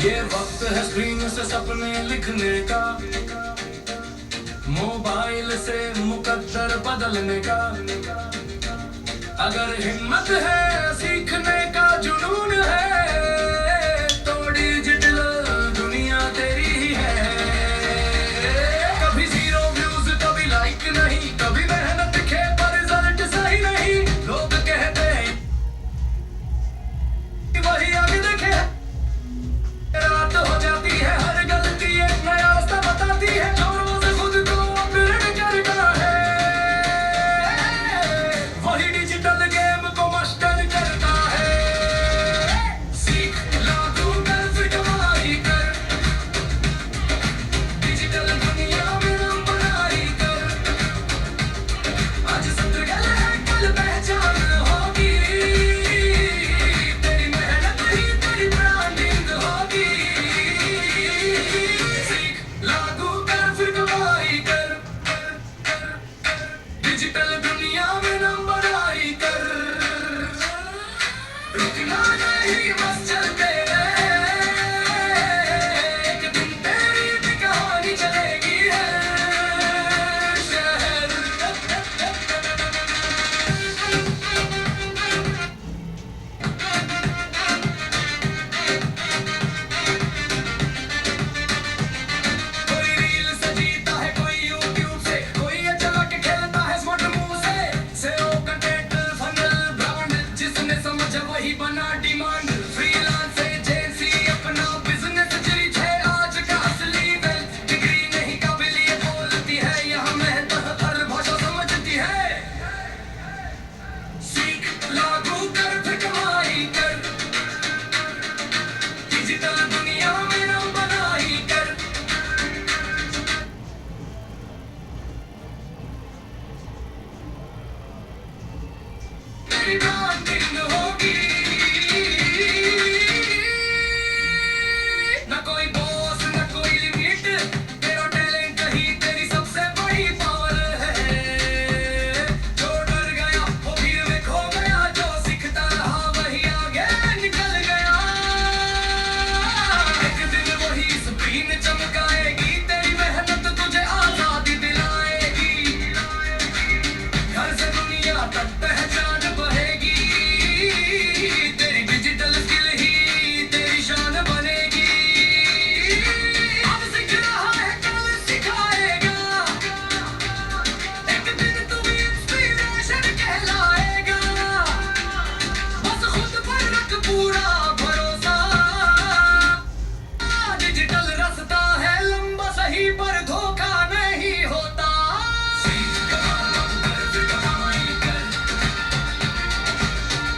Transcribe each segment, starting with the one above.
ये वक्त है स्क्रीन से सपने लिखने का, मोबाइल से मुकद्दर बदलने का। अगर हिम्मत है सीखने का जुनून है, तो डिजिटल दुनिया तेरी ही है। कभी जीरो व्यूज कभी लाइक नहीं, कभी मेहनत के पर रिजल्ट सही नहीं। लोग कहते हैं वही आगे देखे, रात हो जाती है हर गलती एक नया रास्ता बताती है। जो रोज खुद को अपग्रेड करता है, वही डिजिटल गेम को मास्टर करता है। सीख लागू कर फिर कमाई कर, डिजिटल दुनिया में नाम बनाई कर। आज सत्र गल है कल पहचान होगी, तेरी मेहनत ही तेरी ब्रांडिंग होगी। सीख लागू कर फिर कमाई कर, डिजिटल दुनिया में नाम बनाई कर। रुकना नहीं बस चलते रहे, एक दिन तेरी भी कहानी चलेगी है शहर। कोई रील से जीता है, कोई यूट्यूब से, कोई ये चला के खेलता है स्मार्ट मूव से। SEO कंटेंट फनल ब्रांड जिसने समझा वही बना डिमांड। फ्रीलांस एजेंसी अपना बिजनेस चीज है आज का असली वेल्थ। डिग्री नहीं काबिलियत बोलती है, यहाँ मेहनत हर भाषा समझती है। सीख लागू कर फिर कमाई कर, डिजिटल दुनिया में नाम बनाई कर। तेरी ब्रांडिंग होगी, ना कोई बॉस ना कोई लिमिट, तेरा टैलेंट ही तेरी सबसे बड़ी पावर है। जो डर गया वो भीड़ में खो गया, जो सीखता रहा वही आगे निकल गया। एक दिन वही स्क्रीन चमकाएगी, तेरी मेहनत तुझे आजादी दिलाएगी। घर से दुनिया तक पहचान बढ़ेगी, तेरी डिजिटल स्किल ही तेरी शान बनेगी। अब सीख रहा है कल सिखाएगा, एक दिन तू भी इंस्पिरेशन कहलाएगा। बस खुद पर रख पूरा भरोसा, डिजिटल रास्ता है लंबा सही पर धोखा नहीं होता। सीख लागू कर फिर कमाई कर,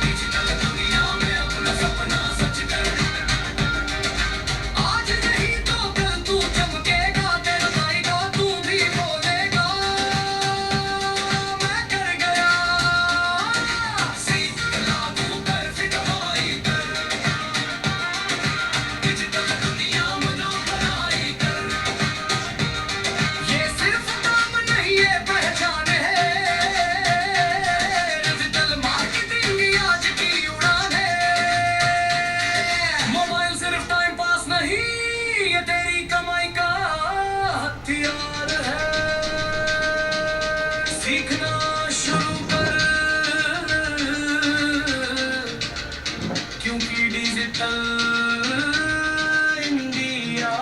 डिजिटल दुनिया में अपना सपना सच कर। आज नहीं तो कल तू चमकेगा, तेरा आएगा तू भी बोलेगा मैं कर गया। सीख लागू कर फिर कमाई कर, डिजिटल दुनिया में नाम बनाई कर। ये सिर्फ नाम नहीं ये पहचान है, डिजिटल मार्केटिंग आज की उड़ान है। मोबाइल सिर्फ टाइम पास नहीं, ये तेरी कमाई का हथियार है। सीखना शुरू कर, क्योंकि डिजिटल इंडिया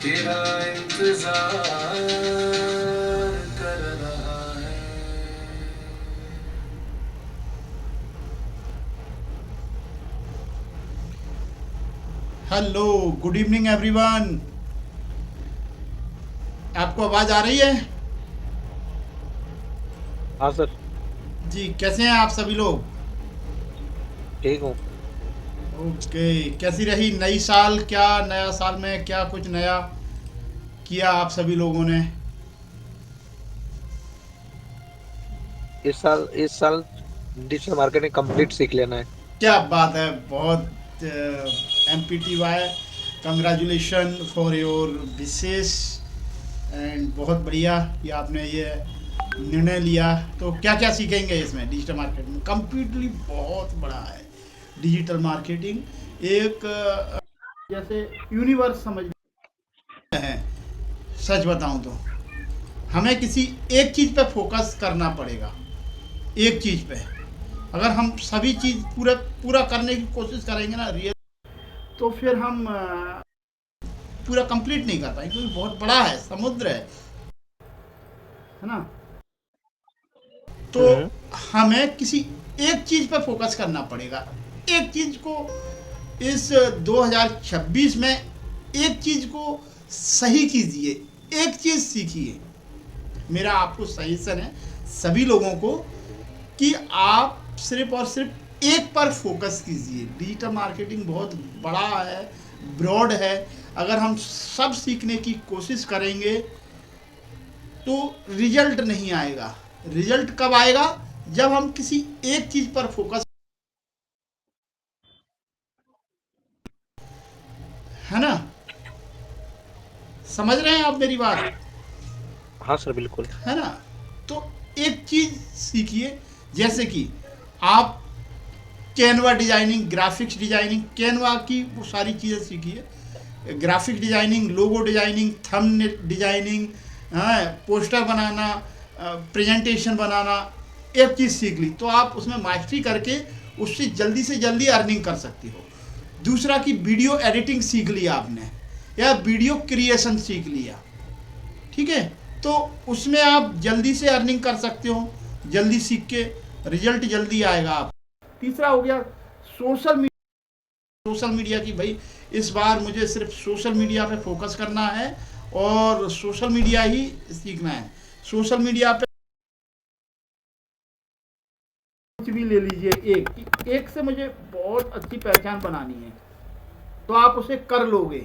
तेरा इंतजार कर रहा है। Hello, good evening everyone. आपको आवाज़ आ रही है? हाँ सर, जी, कैसे हैं आप सभी लोग? ठीक हूँ। ओके, कैसी रही नई साल? क्या नया साल में क्या कुछ नया किया आप सभी लोगों ने? इस साल डिजिटल मार्केटिंग कंप्लीट सीख लेना है। क्या बात है, बहुत MPTY, कंग्रेचुलेशन फॉर योर विशेष एंड बहुत बढ़िया कि आपने ये निर्णय लिया। तो क्या क्या सीखेंगे इसमें डिजिटल मार्केट में? कंप्लीटली बहुत बड़ा है, डिजिटल मार्केटिंग एक जैसे यूनिवर्स समझ हैं। सच बताऊं तो हमें किसी एक चीज़ पे फोकस करना पड़ेगा, एक चीज़ पे। अगर हम सभी चीज़ पूरा पूरा करने की कोशिश करेंगे ना रियल, तो फिर हम पूरा कंप्लीट नहीं कर पाएंगे, क्योंकि बहुत बड़ा है, समुद्र है ना। तो हम्म। हमें किसी एक चीज़ पर फोकस करना पड़ेगा, एक चीज़ को इस 2026 में एक चीज़ को सही कीजिए, एक चीज़ सीखिए। मेरा आपको सजेशन है सभी लोगों को कि आप सिर्फ और सिर्फ एक पर फोकस कीजिए। डिजिटल मार्केटिंग बहुत बड़ा है, ब्रॉड है। अगर हम सब सीखने की कोशिश करेंगे तो रिजल्ट नहीं आएगा। रिजल्ट कब आएगा? जब हम किसी एक चीज़ पर फोकस, है ना। समझ रहे हैं आप मेरी बात? हाँ सर, बिल्कुल। है ना। तो एक चीज़ सीखिए, जैसे कि आप Canva designing, graphics designing, Canva की वो सारी चीज़ें सीखिए। Graphic designing, logo designing, thumbnail designing, poster बनाना, प्रेजेंटेशन बनाना, एक चीज़ सीख ली तो आप उसमें मास्टरी करके उससे जल्दी से जल्दी अर्निंग कर सकती हो। दूसरा कि वीडियो एडिटिंग सीख लिया आपने या वीडियो क्रिएशन सीख लिया, ठीक है, तो उसमें आप जल्दी से अर्निंग कर सकते हो, जल्दी सीख के रिजल्ट जल्दी आएगा आप। तीसरा हो गया सोशल मीडिया। सोशल मीडिया की भाई इस बार मुझे सिर्फ सोशल मीडिया पे फोकस करना है और सोशल मीडिया ही सीखना है। सोशल मीडिया पे कुछ भी ले लीजिए, एक से मुझे बहुत अच्छी पहचान बनानी है तो आप उसे कर लोगे।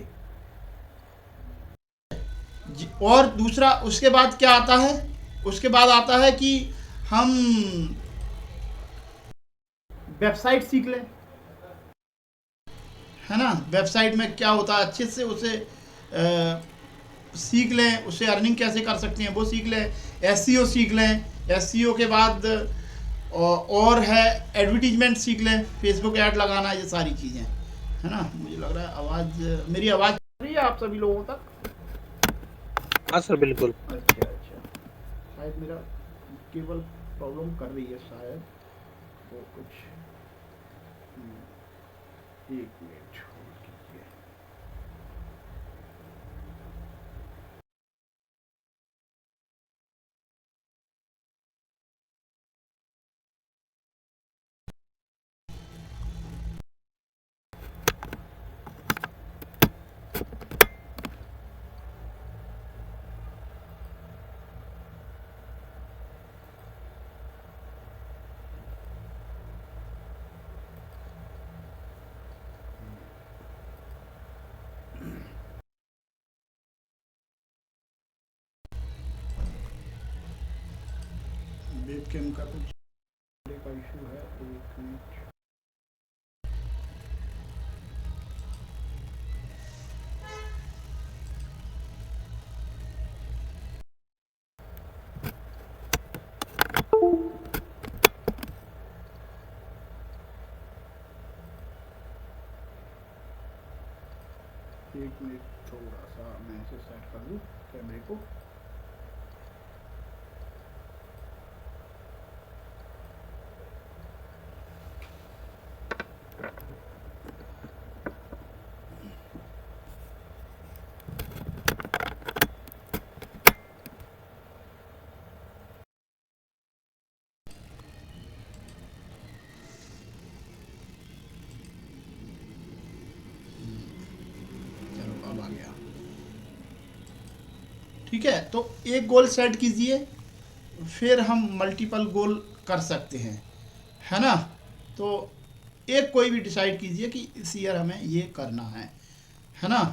और दूसरा उसके बाद क्या आता है? उसके बाद आता है कि हम वेबसाइट सीख लें, है ना। वेबसाइट में क्या होता है अच्छे से उसे सीख लें, उससे अर्निंग कैसे कर सकते हैं वो सीख लें। एसईओ सीख लें, एसईओ के बाद और है एडवर्टीजमेंट सीख लें, फेसबुक ऐड लगाना, ये सारी चीज़ें, है ना। मुझे लग रहा है मेरी आवाज़ आ रही है आप सभी लोगों तक? हाँ सर, बिल्कुल। अच्छा अच्छा, शायद मेरा केबल प्रॉब्लम कर रही है शायद, वो कुछ एक मिनट होल्ड कीजिए। वेबकैम का कुछ का इशू है, एक मिनट। एक मिनट, थोड़ा सा मैं इसे सेट कर लूँ कैमरे को। चलो अब आ गया, ठीक है। तो एक गोल सेट कीजिए, फिर हम मल्टीपल गोल कर सकते हैं, है ना। तो एक कोई भी डिसाइड कीजिए कि इस ईयर हमें ये करना है ना।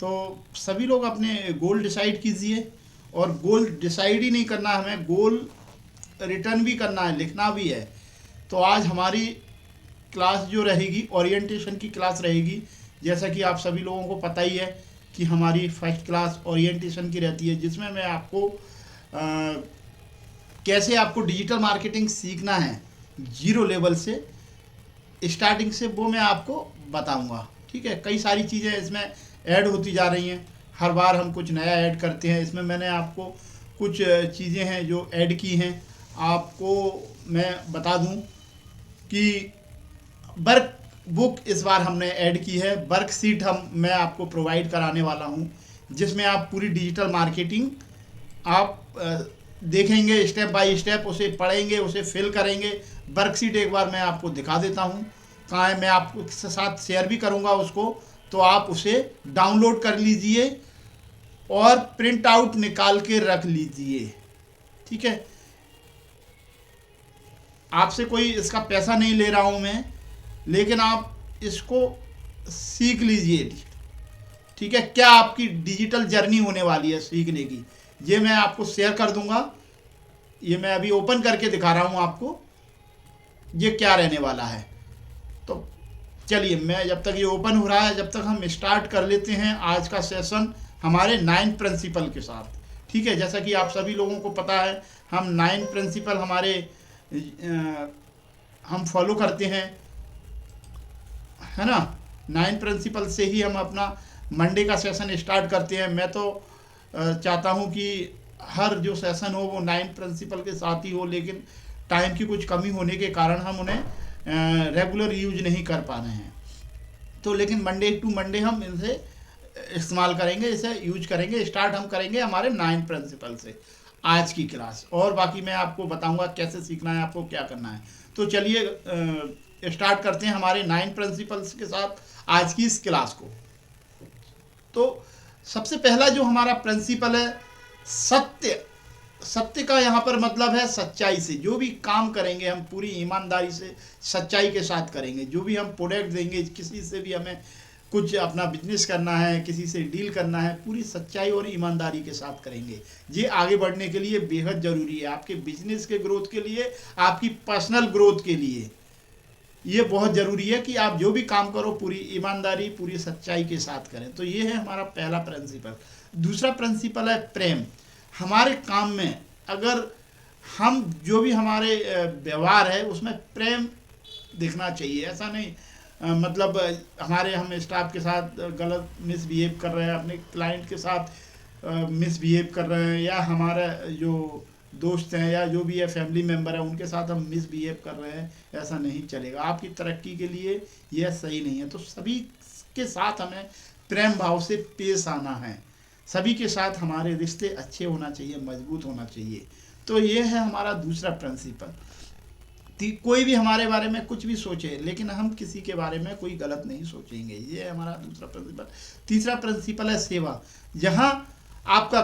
तो सभी लोग अपने गोल डिसाइड कीजिए, और गोल डिसाइड ही नहीं करना, हमें गोल रिटर्न भी करना है, लिखना भी है। तो आज हमारी क्लास जो रहेगी ओरिएंटेशन की क्लास रहेगी। जैसा कि आप सभी लोगों को पता ही है कि हमारी फर्स्ट क्लास ओरिएंटेशन की रहती है, जिसमें मैं आपको कैसे आपको डिजिटल मार्केटिंग सीखना है जीरो लेवल से, स्टार्टिंग से वो मैं आपको बताऊंगा। ठीक है, कई सारी चीज़ें इसमें ऐड होती जा रही हैं, हर बार हम कुछ नया ऐड करते हैं। इसमें मैंने आपको कुछ चीज़ें हैं जो ऐड की हैं। आपको मैं बता दूं कि वर्क बुक इस बार हमने ऐड की है, वर्कशीट मैं आपको प्रोवाइड कराने वाला हूं, जिसमें आप पूरी डिजिटल मार्केटिंग आप देखेंगे, स्टेप बाय स्टेप उसे पढ़ेंगे, उसे फिल करेंगे। वर्कशीट एक बार मैं आपको दिखा देता हूँ कहाँ है, मैं आपको साथ शेयर भी करूँगा उसको, तो आप उसे डाउनलोड कर लीजिए और प्रिंट आउट निकाल के रख लीजिए। ठीक है, आपसे कोई इसका पैसा नहीं ले रहा हूँ मैं, लेकिन आप इसको सीख लीजिए। ठीक है, क्या आपकी डिजिटल जर्नी होने वाली है सीखने की, ये मैं आपको शेयर कर दूंगा। ये मैं अभी ओपन करके दिखा रहा हूँ आपको, ये क्या रहने वाला है। तो चलिए, मैं जब तक ये ओपन हो रहा है, जब तक हम स्टार्ट कर लेते हैं आज का सेशन हमारे 9 प्रिंसिपल के साथ। ठीक है, जैसा कि आप सभी लोगों को पता है, हम 9 प्रिंसिपल हमारे हम फॉलो करते हैं, है ना। 9 प्रिंसिपल से ही हम अपना मंडे का सेशन स्टार्ट करते हैं। मैं तो चाहता हूं कि हर जो सेशन हो वो 9 प्रिंसिपल के साथ ही हो, लेकिन टाइम की कुछ कमी होने के कारण हम उन्हें रेगुलर यूज नहीं कर पा रहे हैं। तो लेकिन मंडे टू मंडे हम इनसे इस्तेमाल करेंगे, इसे यूज करेंगे। स्टार्ट हम करेंगे हमारे 9 प्रिंसिपल से आज की क्लास, और बाकी मैं आपको बताऊंगा कैसे सीखना है, आपको क्या करना है। तो चलिए स्टार्ट करते हैं हमारे 9 प्रिंसिपल्स के साथ आज की इस क्लास को। तो सबसे पहला जो हमारा प्रिंसिपल है, सत्य। सत्य का यहाँ पर मतलब है सच्चाई से। जो भी काम करेंगे हम पूरी ईमानदारी से, सच्चाई के साथ करेंगे। जो भी हम प्रोडक्ट देंगे, किसी से भी हमें कुछ अपना बिजनेस करना है, किसी से डील करना है, पूरी सच्चाई और ईमानदारी के साथ करेंगे। ये आगे बढ़ने के लिए बेहद ज़रूरी है, आपके बिजनेस के ग्रोथ के लिए, आपकी पर्सनल ग्रोथ के लिए ये बहुत ज़रूरी है कि आप जो भी काम करो पूरी ईमानदारी, पूरी सच्चाई के साथ करें। तो ये है हमारा पहला प्रिंसिपल। दूसरा प्रिंसिपल है प्रेम। हमारे काम में अगर हम जो भी हमारे व्यवहार है उसमें प्रेम दिखना चाहिए। ऐसा नहीं मतलब हम स्टाफ के साथ गलत मिसबिहेव कर रहे हैं, अपने क्लाइंट के साथ मिसबिहेव कर रहे हैं, या हमारा जो दोस्त हैं या जो भी है फैमिली मेम्बर है उनके साथ हम मिसबिहेव कर रहे हैं, ऐसा नहीं चलेगा। आपकी तरक्की के लिए यह सही नहीं है। तो सभी के साथ हमें प्रेम भाव से पेश आना है। सभी के साथ हमारे रिश्ते अच्छे होना चाहिए, मजबूत होना चाहिए। तो ये है हमारा दूसरा प्रिंसिपल। कोई भी हमारे बारे में कुछ भी सोचे, लेकिन हम किसी के बारे में कोई गलत नहीं सोचेंगे। ये है हमारा दूसरा प्रिंसिपल। तीसरा प्रिंसिपल है सेवा। जहाँ आपका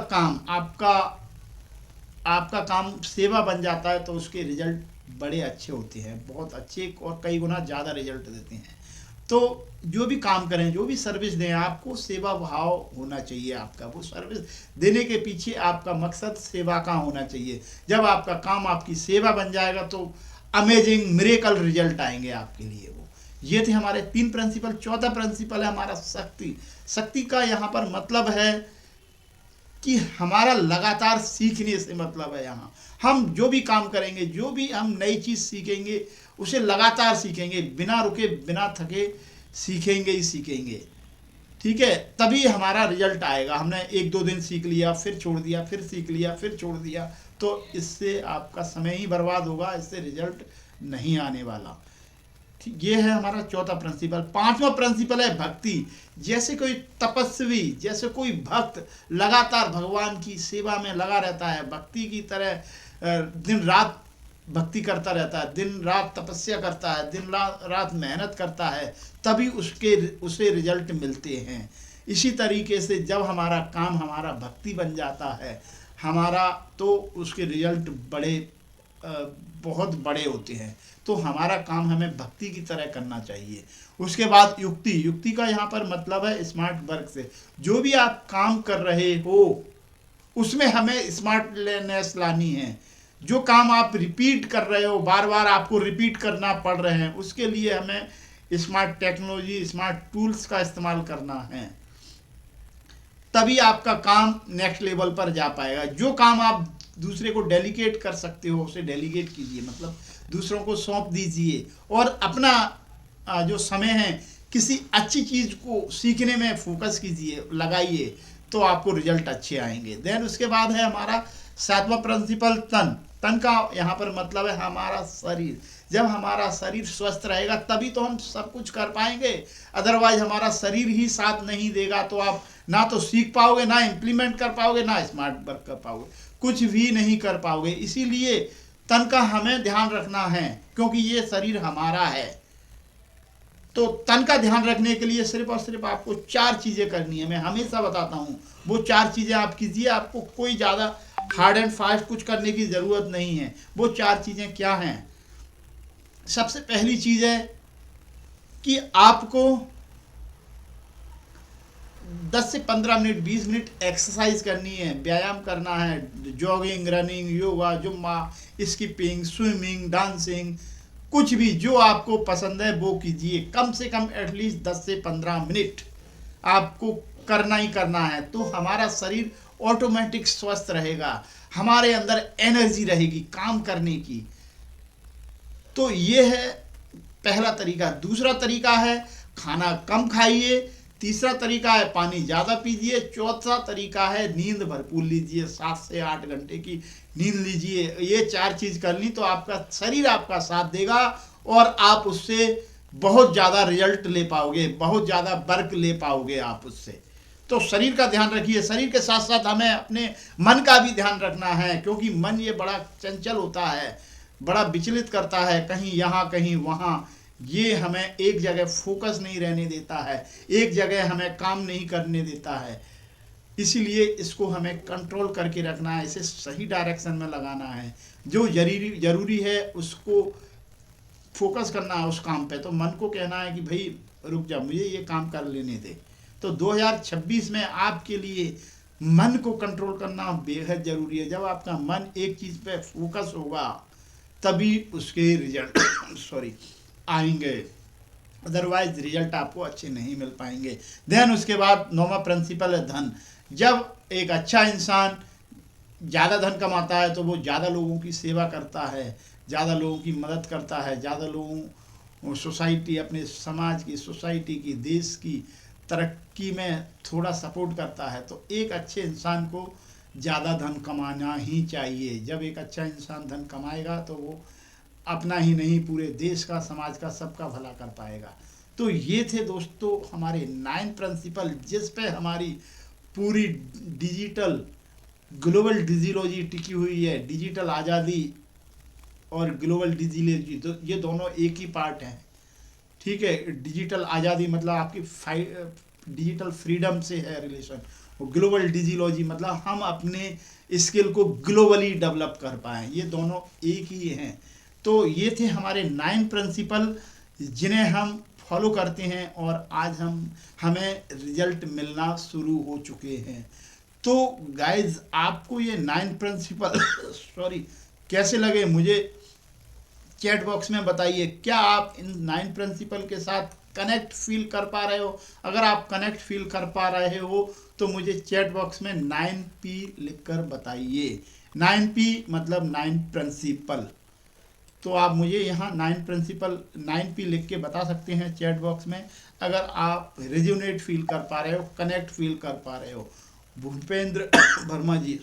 काम सेवा बन जाता है तो उसके रिजल्ट बड़े अच्छे होते हैं, बहुत अच्छे, और कई गुना ज़्यादा रिजल्ट देते हैं। तो जो भी काम करें, जो भी सर्विस दें, आपको सेवा भाव होना चाहिए। आपका वो सर्विस देने के पीछे आपका मकसद सेवा का होना चाहिए। जब आपका काम आपकी सेवा बन जाएगा तो अमेजिंग मिरेकल रिजल्ट आएंगे आपके लिए। वो ये थे हमारे 3 प्रिंसिपल। चौथा प्रिंसिपल है हमारा शक्ति। शक्ति का यहाँ पर मतलब है कि हमारा लगातार सीखने से मतलब है। यहाँ हम जो भी काम करेंगे, जो भी हम नई चीज़ सीखेंगे, उसे लगातार सीखेंगे, बिना रुके बिना थके सीखेंगे ही सीखेंगे। ठीक है, तभी हमारा रिजल्ट आएगा। हमने 1-2 दिन सीख लिया, फिर छोड़ दिया, फिर सीख लिया, फिर छोड़ दिया, तो इससे आपका समय ही बर्बाद होगा, इससे रिजल्ट नहीं आने वाला। ठीक, ये है हमारा चौथा प्रिंसिपल। 5वां प्रिंसिपल है भक्ति। जैसे कोई तपस्वी, जैसे कोई भक्त लगातार भगवान की सेवा में लगा रहता है, भक्ति की तरह दिन रात भक्ति करता रहता है, दिन रात तपस्या करता है, दिन रात मेहनत करता है, तभी उसे रिजल्ट मिलते हैं। इसी तरीके से जब हमारा काम हमारा भक्ति बन जाता है हमारा, तो उसके रिजल्ट बहुत बड़े होते हैं। तो हमारा काम हमें भक्ति की तरह करना चाहिए। उसके बाद युक्ति। युक्ति का यहाँ पर मतलब है स्मार्ट वर्क से। जो भी आप काम कर रहे हो उसमें हमें स्मार्टनेस लानी है। जो काम आप रिपीट कर रहे हो, बार बार आपको रिपीट करना पड़ रहे हैं, उसके लिए हमें स्मार्ट टेक्नोलॉजी, स्मार्ट टूल्स का इस्तेमाल करना है। तभी आपका काम नेक्स्ट लेवल पर जा पाएगा। जो काम आप दूसरे को डेलीगेट कर सकते हो उसे डेलीगेट कीजिए, मतलब दूसरों को सौंप दीजिए, और अपना जो समय है किसी अच्छी चीज़ को सीखने में फोकस कीजिए, लगाइए, तो आपको रिजल्ट अच्छे आएंगे। देन उसके बाद है हमारा 7वां प्रिंसिपल तन। तन का यहाँ पर मतलब है हमारा शरीर। जब हमारा शरीर स्वस्थ रहेगा तभी तो हम सब कुछ कर पाएंगे, अदरवाइज हमारा शरीर ही साथ नहीं देगा तो आप ना तो सीख पाओगे, ना इम्प्लीमेंट कर पाओगे, ना स्मार्ट वर्क कर पाओगे, कुछ भी नहीं कर पाओगे। इसीलिए तन का हमें ध्यान रखना है, क्योंकि ये शरीर हमारा है। तो तन का ध्यान रखने के लिए सिर्फ और सिर्फ आपको 4 चीज़ें करनी है। मैं हमेशा बताता हूँ वो 4 चीज़ें आप कीजिए, आपको कोई ज़्यादा हार्ड एंड फास्ट कुछ करने की ज़रूरत नहीं है। वो 4 चीज़ें क्या हैं? सबसे पहली चीज़ है कि आपको 10 से 15 मिनट 20 मिनट एक्सरसाइज करनी है, व्यायाम करना है, जॉगिंग, रनिंग, योगा, जुम्मा, स्किपिंग, स्विमिंग, डांसिंग, कुछ भी जो आपको पसंद है वो कीजिए। कम से कम एटलीस्ट 10 से 15 मिनट आपको करना ही करना है, तो हमारा शरीर ऑटोमेटिक स्वस्थ रहेगा, हमारे अंदर एनर्जी रहेगी काम करने की। तो ये है पहला तरीका। दूसरा तरीका है खाना कम खाइए। तीसरा तरीका है पानी ज़्यादा पीजिए। चौथा तरीका है नींद भरपूर लीजिए, 7 से 8 घंटे की नींद लीजिए। ये 4 चीज़ कर ली तो आपका शरीर आपका साथ देगा और आप उससे बहुत ज़्यादा रिजल्ट ले पाओगे, बहुत ज़्यादा वर्क ले पाओगे आप उससे। तो शरीर का ध्यान रखिए। शरीर के साथ साथ हमें अपने मन का भी ध्यान रखना है, क्योंकि मन ये बड़ा चंचल होता है, बड़ा विचलित करता है, कहीं यहाँ कहीं वहाँ। ये हमें एक जगह फोकस नहीं रहने देता है, एक जगह हमें काम नहीं करने देता है। इसीलिए इसको हमें कंट्रोल करके रखना है, इसे सही डायरेक्शन में लगाना है। जो जरूरी है उसको फोकस करना है उस काम पे। तो मन को कहना है कि भाई रुक जा, मुझे ये काम कर लेने दे। तो 2026 में आपके लिए मन को कंट्रोल करना बेहद ज़रूरी है। जब आपका मन एक चीज़ पे फोकस होगा तभी उसके रिजल्ट आएंगे, अदरवाइज रिजल्ट आपको अच्छे नहीं मिल पाएंगे। देन उसके बाद 9वां प्रिंसिपल है धन। जब एक अच्छा इंसान ज़्यादा धन कमाता है तो वो ज़्यादा लोगों की सेवा करता है, ज़्यादा लोगों की मदद करता है, ज़्यादा लोगों सोसाइटी, अपने समाज की, सोसाइटी की, देश की तरक्की में थोड़ा सपोर्ट करता है। तो एक अच्छे इंसान को ज़्यादा धन कमाना ही चाहिए। जब एक अच्छा इंसान धन कमाएगा तो वो अपना ही नहीं पूरे देश का, समाज का, सबका भला कर पाएगा। तो ये थे दोस्तों हमारे 9 प्रिंसिपल, जिस पे हमारी पूरी डिजिटल ग्लोबल डिजिलॉजी टिकी हुई है। डिजिटल आज़ादी और ग्लोबल डिजिलॉजी तो ये दोनों एक ही पार्ट हैं, ठीक है। डिजिटल आज़ादी मतलब आपकी डिजिटल फ्रीडम से है रिलेशन, और ग्लोबल डिजिलॉजी मतलब हम अपने स्किल को ग्लोबली डेवलप कर पाएँ। ये दोनों एक ही हैं। तो ये थे हमारे 9 प्रिंसिपल जिन्हें हम फॉलो करते हैं और आज हमें रिजल्ट मिलना शुरू हो चुके हैं। तो गाइज आपको ये 9 प्रिंसिपल कैसे लगे मुझे चैट बॉक्स में बताइए। क्या आप इन 9 प्रिंसिपल के साथ कनेक्ट फील कर पा रहे हो? अगर आप कनेक्ट फील कर पा रहे हो तो मुझे चैट बॉक्स में 9P लिखकर बताइए। 9P मतलब 9 प्रिंसिपल। तो आप मुझे यहाँ 9 प्रिंसिपल 9P लिख के बता सकते हैं चैट बॉक्स में, अगर आप रेजोनेट फील कर पा रहे हो, कनेक्ट फील कर पा रहे हो। भूपेंद्र वर्मा जी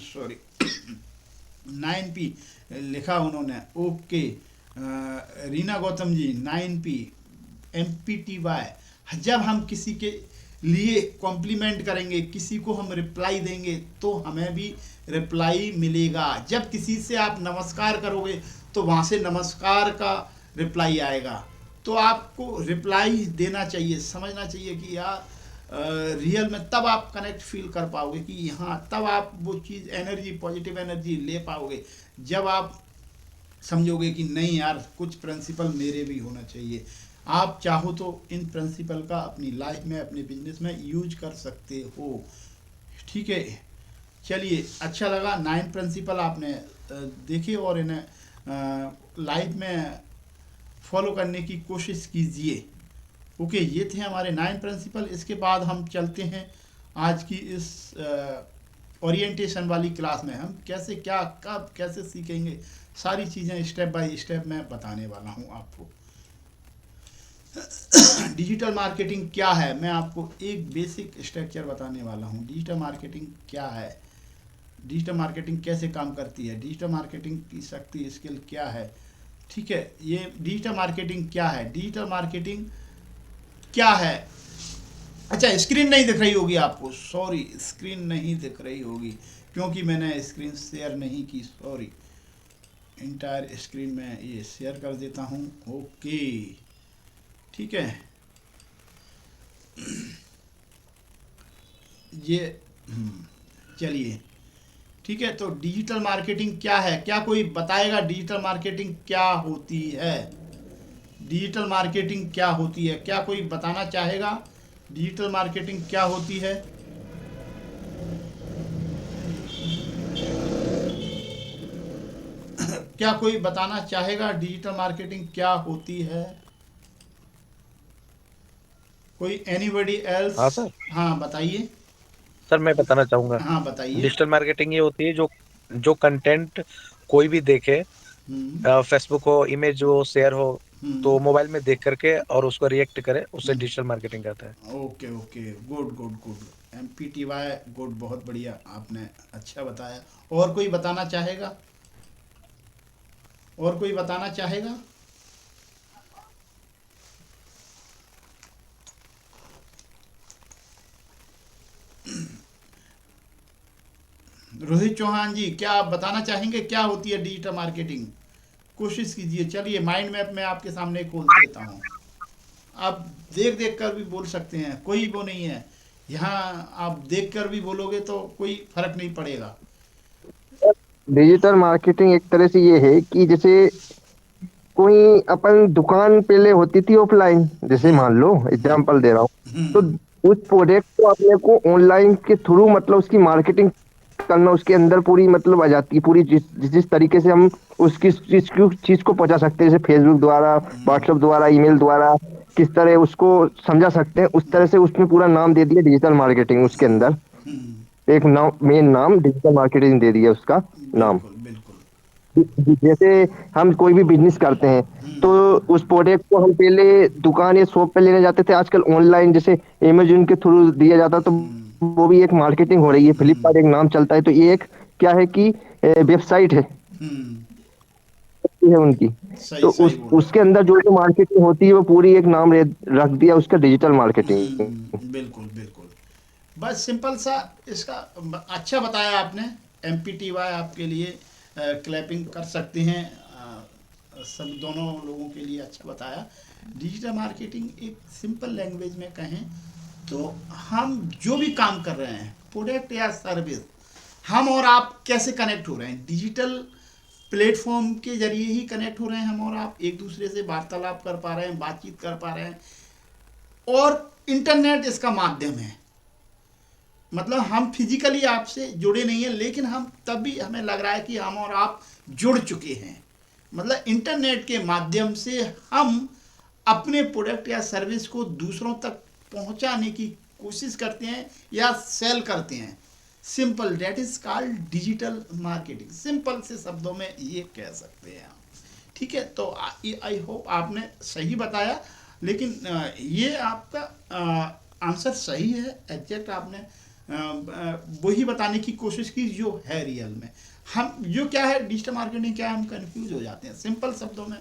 9P लिखा उन्होंने, okay. Reena Gautam ji 9P MPTY। जब हम किसी के लिए कॉम्प्लीमेंट करेंगे, किसी को हम रिप्लाई देंगे तो हमें भी रिप्लाई मिलेगा। जब किसी से आप नमस्कार करोगे तो वहाँ से नमस्कार का रिप्लाई आएगा। तो आपको रिप्लाई देना चाहिए, समझना चाहिए कि यार रियल में, तब आप कनेक्ट फील कर पाओगे कि यहाँ, तब आप वो चीज़ एनर्जी, पॉजिटिव एनर्जी ले पाओगे। जब आप समझोगे कि नहीं यार कुछ प्रिंसिपल मेरे भी होना चाहिए। आप चाहो तो इन प्रिंसिपल का अपनी लाइफ में, अपने बिजनेस में यूज कर सकते हो, ठीक है। चलिए, अच्छा लगा 9 प्रिंसिपल आपने देखे और इन्हें लाइफ में फॉलो करने की कोशिश कीजिए। ओके, ये थे हमारे 9 प्रिंसिपल। इसके बाद हम चलते हैं आज की इस ओरिएंटेशन वाली क्लास में। हम कैसे, क्या, कब, कैसे सीखेंगे, सारी चीज़ें स्टेप बाय स्टेप मैं बताने वाला हूँ आपको। डिजिटल मार्केटिंग क्या है, मैं आपको एक बेसिक स्ट्रक्चर बताने वाला हूँ। डिजिटल मार्केटिंग क्या है, डिजिटल मार्केटिंग कैसे काम करती है, डिजिटल मार्केटिंग की शक्ति स्किल क्या है। ठीक है, ये डिजिटल मार्केटिंग क्या है, डिजिटल मार्केटिंग क्या है। अच्छा, स्क्रीन नहीं दिख रही होगी आपको, सॉरी, स्क्रीन नहीं दिख रही होगी क्योंकि मैंने स्क्रीन शेयर नहीं की, सॉरी। इंटायर स्क्रीन में ये शेयर कर देता हूँ। ओके, ठीक है। ये चलिए, ठीक है। तो डिजिटल मार्केटिंग क्या है, क्या कोई बताएगा डिजिटल मार्केटिंग क्या होती है, डिजिटल मार्केटिंग क्या होती है, क्या कोई बताना चाहेगा डिजिटल मार्केटिंग क्या होती है। क्या कोई बताना चाहेगा डिजिटल मार्केटिंग क्या होती है, कोई एनीबडी एल्स। हाँ सर। हाँ बताइए। सर मैं बताना चाहूंगा, हाँ बताइए। डिजिटल मार्केटिंग ये होती है जो जो कंटेंट कोई भी देखे, हम्म। फेसबुक हो, इमेज हो, शेयर हो, हम्म। तो मोबाइल में देख करके और उसको रिएक्ट करे, उसे हम्म। डिजिटल मार्केटिंग कहता है। Okay okay, good good good, MPTY, good, बहुत बढ़िया, आपने अच्छा बताया। और कोई बताना चाहेगा, और कोई बताना चाहेगा। रोहित चौहान जी, क्या आप बताना चाहेंगे क्या होती है डिजिटल मार्केटिंग, कोशिश कीजिए। चलिए, माइंड मैप मैं आपके सामने खोल देता हूँ, आप देख देख कर भी बोल सकते हैं, कोई वो नहीं है यहाँ। आप देख कर भी बोलोगे तो कोई फर्क नहीं पड़ेगा। डिजिटल मार्केटिंग एक तरह से ये है कि जैसे कोई अपन दुकान पहले होती थी ऑफलाइन, जैसे हम्म। मान लो एग्जांपल दे रहा हूँ, तो हम्म। उस प्रोडक्ट को अपने को ऑनलाइन के थ्रू मतलब उसकी मार्केटिंग करना, उसके अंदर पूरी मतलब आ जाती है पूरी, जिस तरीके से हम उसकी चीज को पहुंचा सकते हैं, जैसे फेसबुक द्वारा, व्हाट्सएप द्वारा, ईमेल द्वारा, किस तरह उसको समझा सकते हैं, उस तरह से उसने पूरा नाम दे दिया डिजिटल मार्केटिंग। उसके अंदर हम्म। एक नाम, मेन नाम डिजिटल मार्केटिंग दे दिया उसका नाम। बिल्कुल बिल्कुल। जैसे हम कोई भी बिजनेस करते हैं, तो हम्म। उस प्रोडक्ट को हम पहले दुकान या शॉप पे लेने जाते थे, आजकल ऑनलाइन जैसे अमेजोन के थ्रू दिया जाता, तो हम्म। वो भी एक मार्केटिंग हो रही है। फ्लिपकार्ट एक नाम चलता है, तो ये एक क्या है कि वेबसाइट हम्म। है उनकी। सही तो सही उस बोल रहे उसके अंदर जो जो मार्केटिंग होती है वो पूरी एक नाम रख दिया उसका, डिजिटल हैं। मार्केटिंग। बिल्कुल बिल्कुल, बस सिंपल सा इसका अच्छा बताया आपने। MPTY आपके लिए क्लैपिंग कर सकते हैं, सब दोनों लोगों के लिए अच्छा बताया। डिजिटल मार्केटिंग एक सिंपल लैंग्वेज में कहें तो हम जो भी काम कर रहे हैं, प्रोडक्ट या सर्विस, हम और आप कैसे कनेक्ट हो रहे हैं, डिजिटल प्लेटफॉर्म के जरिए ही कनेक्ट हो रहे हैं। हम और आप एक दूसरे से वार्तालाप कर पा रहे हैं, बातचीत कर पा रहे हैं, और इंटरनेट इसका माध्यम है। मतलब हम फिजिकली आपसे जुड़े नहीं हैं, लेकिन हम तब भी हमें लग रहा है कि हम और आप जुड़ चुके हैं। मतलब इंटरनेट के माध्यम से हम अपने प्रोडक्ट या सर्विस को दूसरों तक पहुंचाने की कोशिश करते हैं या सेल करते हैं। Simple, that is called digital marketing, simple से शब्दों में ये कह सकते हैं आप। ठीक है, तो आई होप आपने सही बताया, लेकिन ये आपका आंसर सही है, एग्जैक्ट आपने वही बताने की कोशिश की जो है रियल में। हम जो क्या है डिजिटल मार्केटिंग क्या है, हम कंफ्यूज हो जाते हैं। सिंपल शब्दों में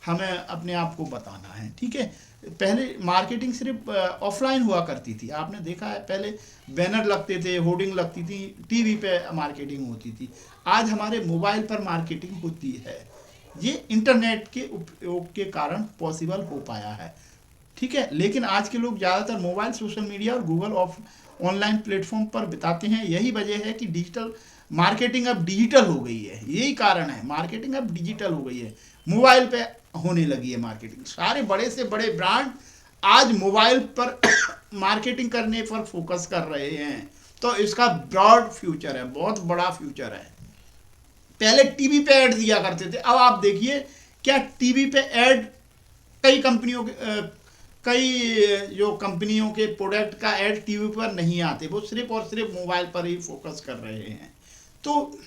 हमें अपने आप को बताना है, ठीक है। पहले मार्केटिंग सिर्फ ऑफलाइन हुआ करती थी, आपने देखा है, पहले बैनर लगते थे, होर्डिंग लगती थी, टीवी पे मार्केटिंग होती थी। आज हमारे मोबाइल पर मार्केटिंग होती है। ये इंटरनेट के उपयोग के कारण पॉसिबल हो पाया है, ठीक है। लेकिन आज के लोग ज़्यादातर मोबाइल, सोशल मीडिया और गूगल ऑफ ऑनलाइन प्लेटफॉर्म पर बिताते हैं। यही वजह है कि डिजिटल मार्केटिंग अब डिजिटल हो गई है, यही कारण है, मार्केटिंग अब डिजिटल हो गई है, मोबाइल पे होने लगी है मार्केटिंग। सारे बड़े से बड़े ब्रांड आज मोबाइल पर मार्केटिंग करने पर फोकस कर रहे हैं। तो इसका ब्रॉड फ्यूचर है, बहुत बड़ा फ्यूचर है। पहले टीवी पे ऐड दिया करते थे, अब आप देखिए क्या टीवी पे ऐड कई कंपनियों के कई जो कंपनियों के प्रोडक्ट का ऐड टीवी पर नहीं आते, वो सिर्फ और सिर्फ मोबाइल पर ही फोकस कर रहे हैं। तो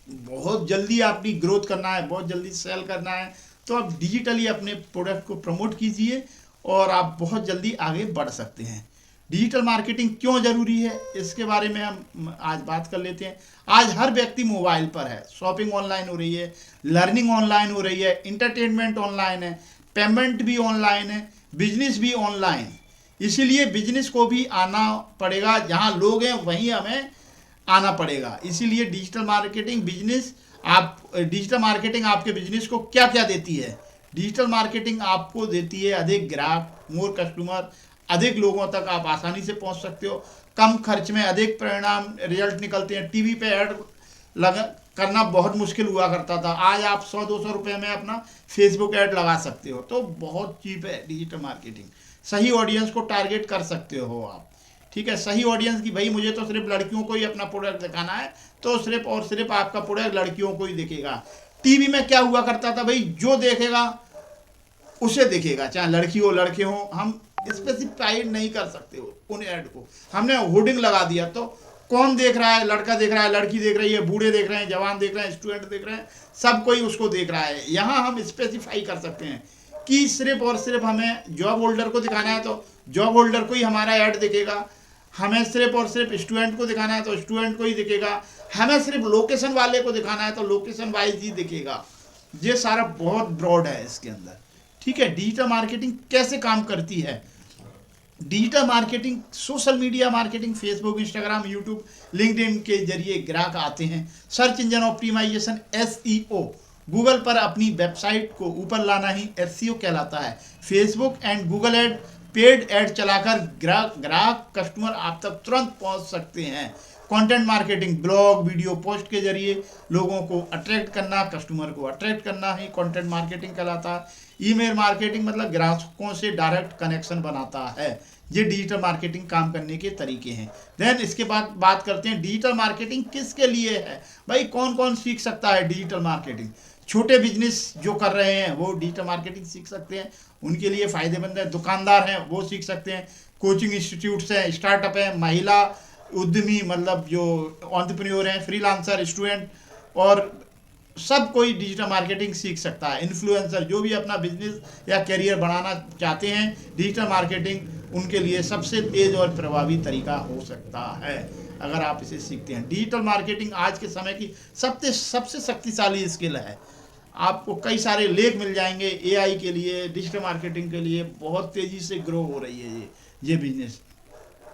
बहुत जल्दी अपनी ग्रोथ करना है, बहुत जल्दी सेल करना है, तो आप डिजिटली अपने प्रोडक्ट को प्रमोट कीजिए और आप बहुत जल्दी आगे बढ़ सकते हैं। डिजिटल मार्केटिंग क्यों ज़रूरी है, इसके बारे में हम आज बात कर लेते हैं। आज हर व्यक्ति मोबाइल पर है, शॉपिंग ऑनलाइन हो रही है, लर्निंग ऑनलाइन हो रही है, इंटरटेनमेंट ऑनलाइन है, पेमेंट भी ऑनलाइन है, बिजनेस भी ऑनलाइन। इसीलिए बिजनेस को भी आना पड़ेगा, जहाँ लोग हैं वहीं हमें आना पड़ेगा। इसीलिए डिजिटल मार्केटिंग आपके बिजनेस को क्या क्या देती है। डिजिटल मार्केटिंग आपको देती है अधिक ग्राहक, मोर कस्टमर, अधिक लोगों तक आप आसानी से पहुंच सकते हो, कम खर्च में अधिक परिणाम रिजल्ट निकलते हैं। टीवी पे ऐड लगा करना बहुत मुश्किल हुआ करता था, आज आप 100-200 रुपये में अपना फेसबुक ऐड लगा सकते हो, तो बहुत चीप है डिजिटल मार्केटिंग। सही ऑडियंस को टारगेट कर सकते हो आप, ठीक है। सही ऑडियंस की, भाई मुझे तो सिर्फ लड़कियों को ही अपना प्रोडक्ट दिखाना है, तो सिर्फ और सिर्फ आपका प्रोडक्ट लड़कियों को ही दिखेगा। टीवी में क्या हुआ करता था, भाई जो देखेगा उसे दिखेगा, चाहे लड़की हो लड़के हो, हम स्पेसिफाइड नहीं कर सकते हो उन ऐड को। हमने होर्डिंग लगा दिया तो कौन देख रहा है, लड़का देख रहा है, लड़की देख रही है, बूढ़े देख रहे हैं, जवान देख रहे हैं, स्टूडेंट देख रहे हैं, सब कोई उसको देख रहा है। यहाँ हम स्पेसिफाई कर सकते हैं कि सिर्फ और सिर्फ हमें जॉब होल्डर को दिखाना है तो जॉब होल्डर को ही हमारा ऐड दिखेगा, हमें सिर्फ और सिर्फ स्टूडेंट को दिखाना है तो स्टूडेंट को ही दिखेगा, हमें सिर्फ लोकेशन वाले को दिखाना है तो लोकेशन वाइज ही दिखेगा। ये सारा बहुत ब्रॉड है इसके अंदर, ठीक है। डिजिटल मार्केटिंग कैसे काम करती है। Digital marketing, social media marketing, Facebook, Instagram, YouTube, LinkedIn के जरिए ग्राहक आते हैं। Search engine optimisation SEO, Google पर अपनी वेबसाइट को ऊपर लाना ही SEO कहलाता है। Facebook and Google add, paid ad चलाकर ग्राहक कस्टमर आप तक तुरंत पहुंच सकते हैं। Content marketing, blog, video post के जरिए लोगों को अट्रैक्ट करना, कस्टमर को अट्रैक्ट करना ही कंटेंट मार्केटिंग कहलाता है। ईमेल मार्केटिंग मतलब ग्राहकों से डायरेक्ट कनेक्शन बनाता है। ये डिजिटल मार्केटिंग काम करने के तरीके हैं। देन इसके बाद बात करते हैं डिजिटल मार्केटिंग किसके लिए है। भाई कौन कौन सीख सकता है डिजिटल मार्केटिंग। छोटे बिजनेस जो कर रहे हैं वो डिजिटल मार्केटिंग सीख सकते हैं, उनके लिए फ़ायदेमंद है। दुकानदार हैं वो सीख सकते हैं, कोचिंग इंस्टीट्यूट्स हैं, स्टार्टअप हैं, महिला उद्यमी मतलब जो एंटरप्रेन्योर हैं, फ्रीलांसर, स्टूडेंट, और सब कोई डिजिटल मार्केटिंग सीख सकता है। इन्फ्लुएंसर जो भी अपना बिजनेस या करियर बढ़ाना चाहते हैं, डिजिटल मार्केटिंग उनके लिए सबसे तेज और प्रभावी तरीका हो सकता है अगर आप इसे सीखते हैं। डिजिटल मार्केटिंग आज के समय की सबसे शक्तिशाली स्किल है। आपको कई सारे लेख मिल जाएंगे AI के लिए, डिजिटल मार्केटिंग के लिए बहुत तेज़ी से ग्रो हो रही है ये बिजनेस।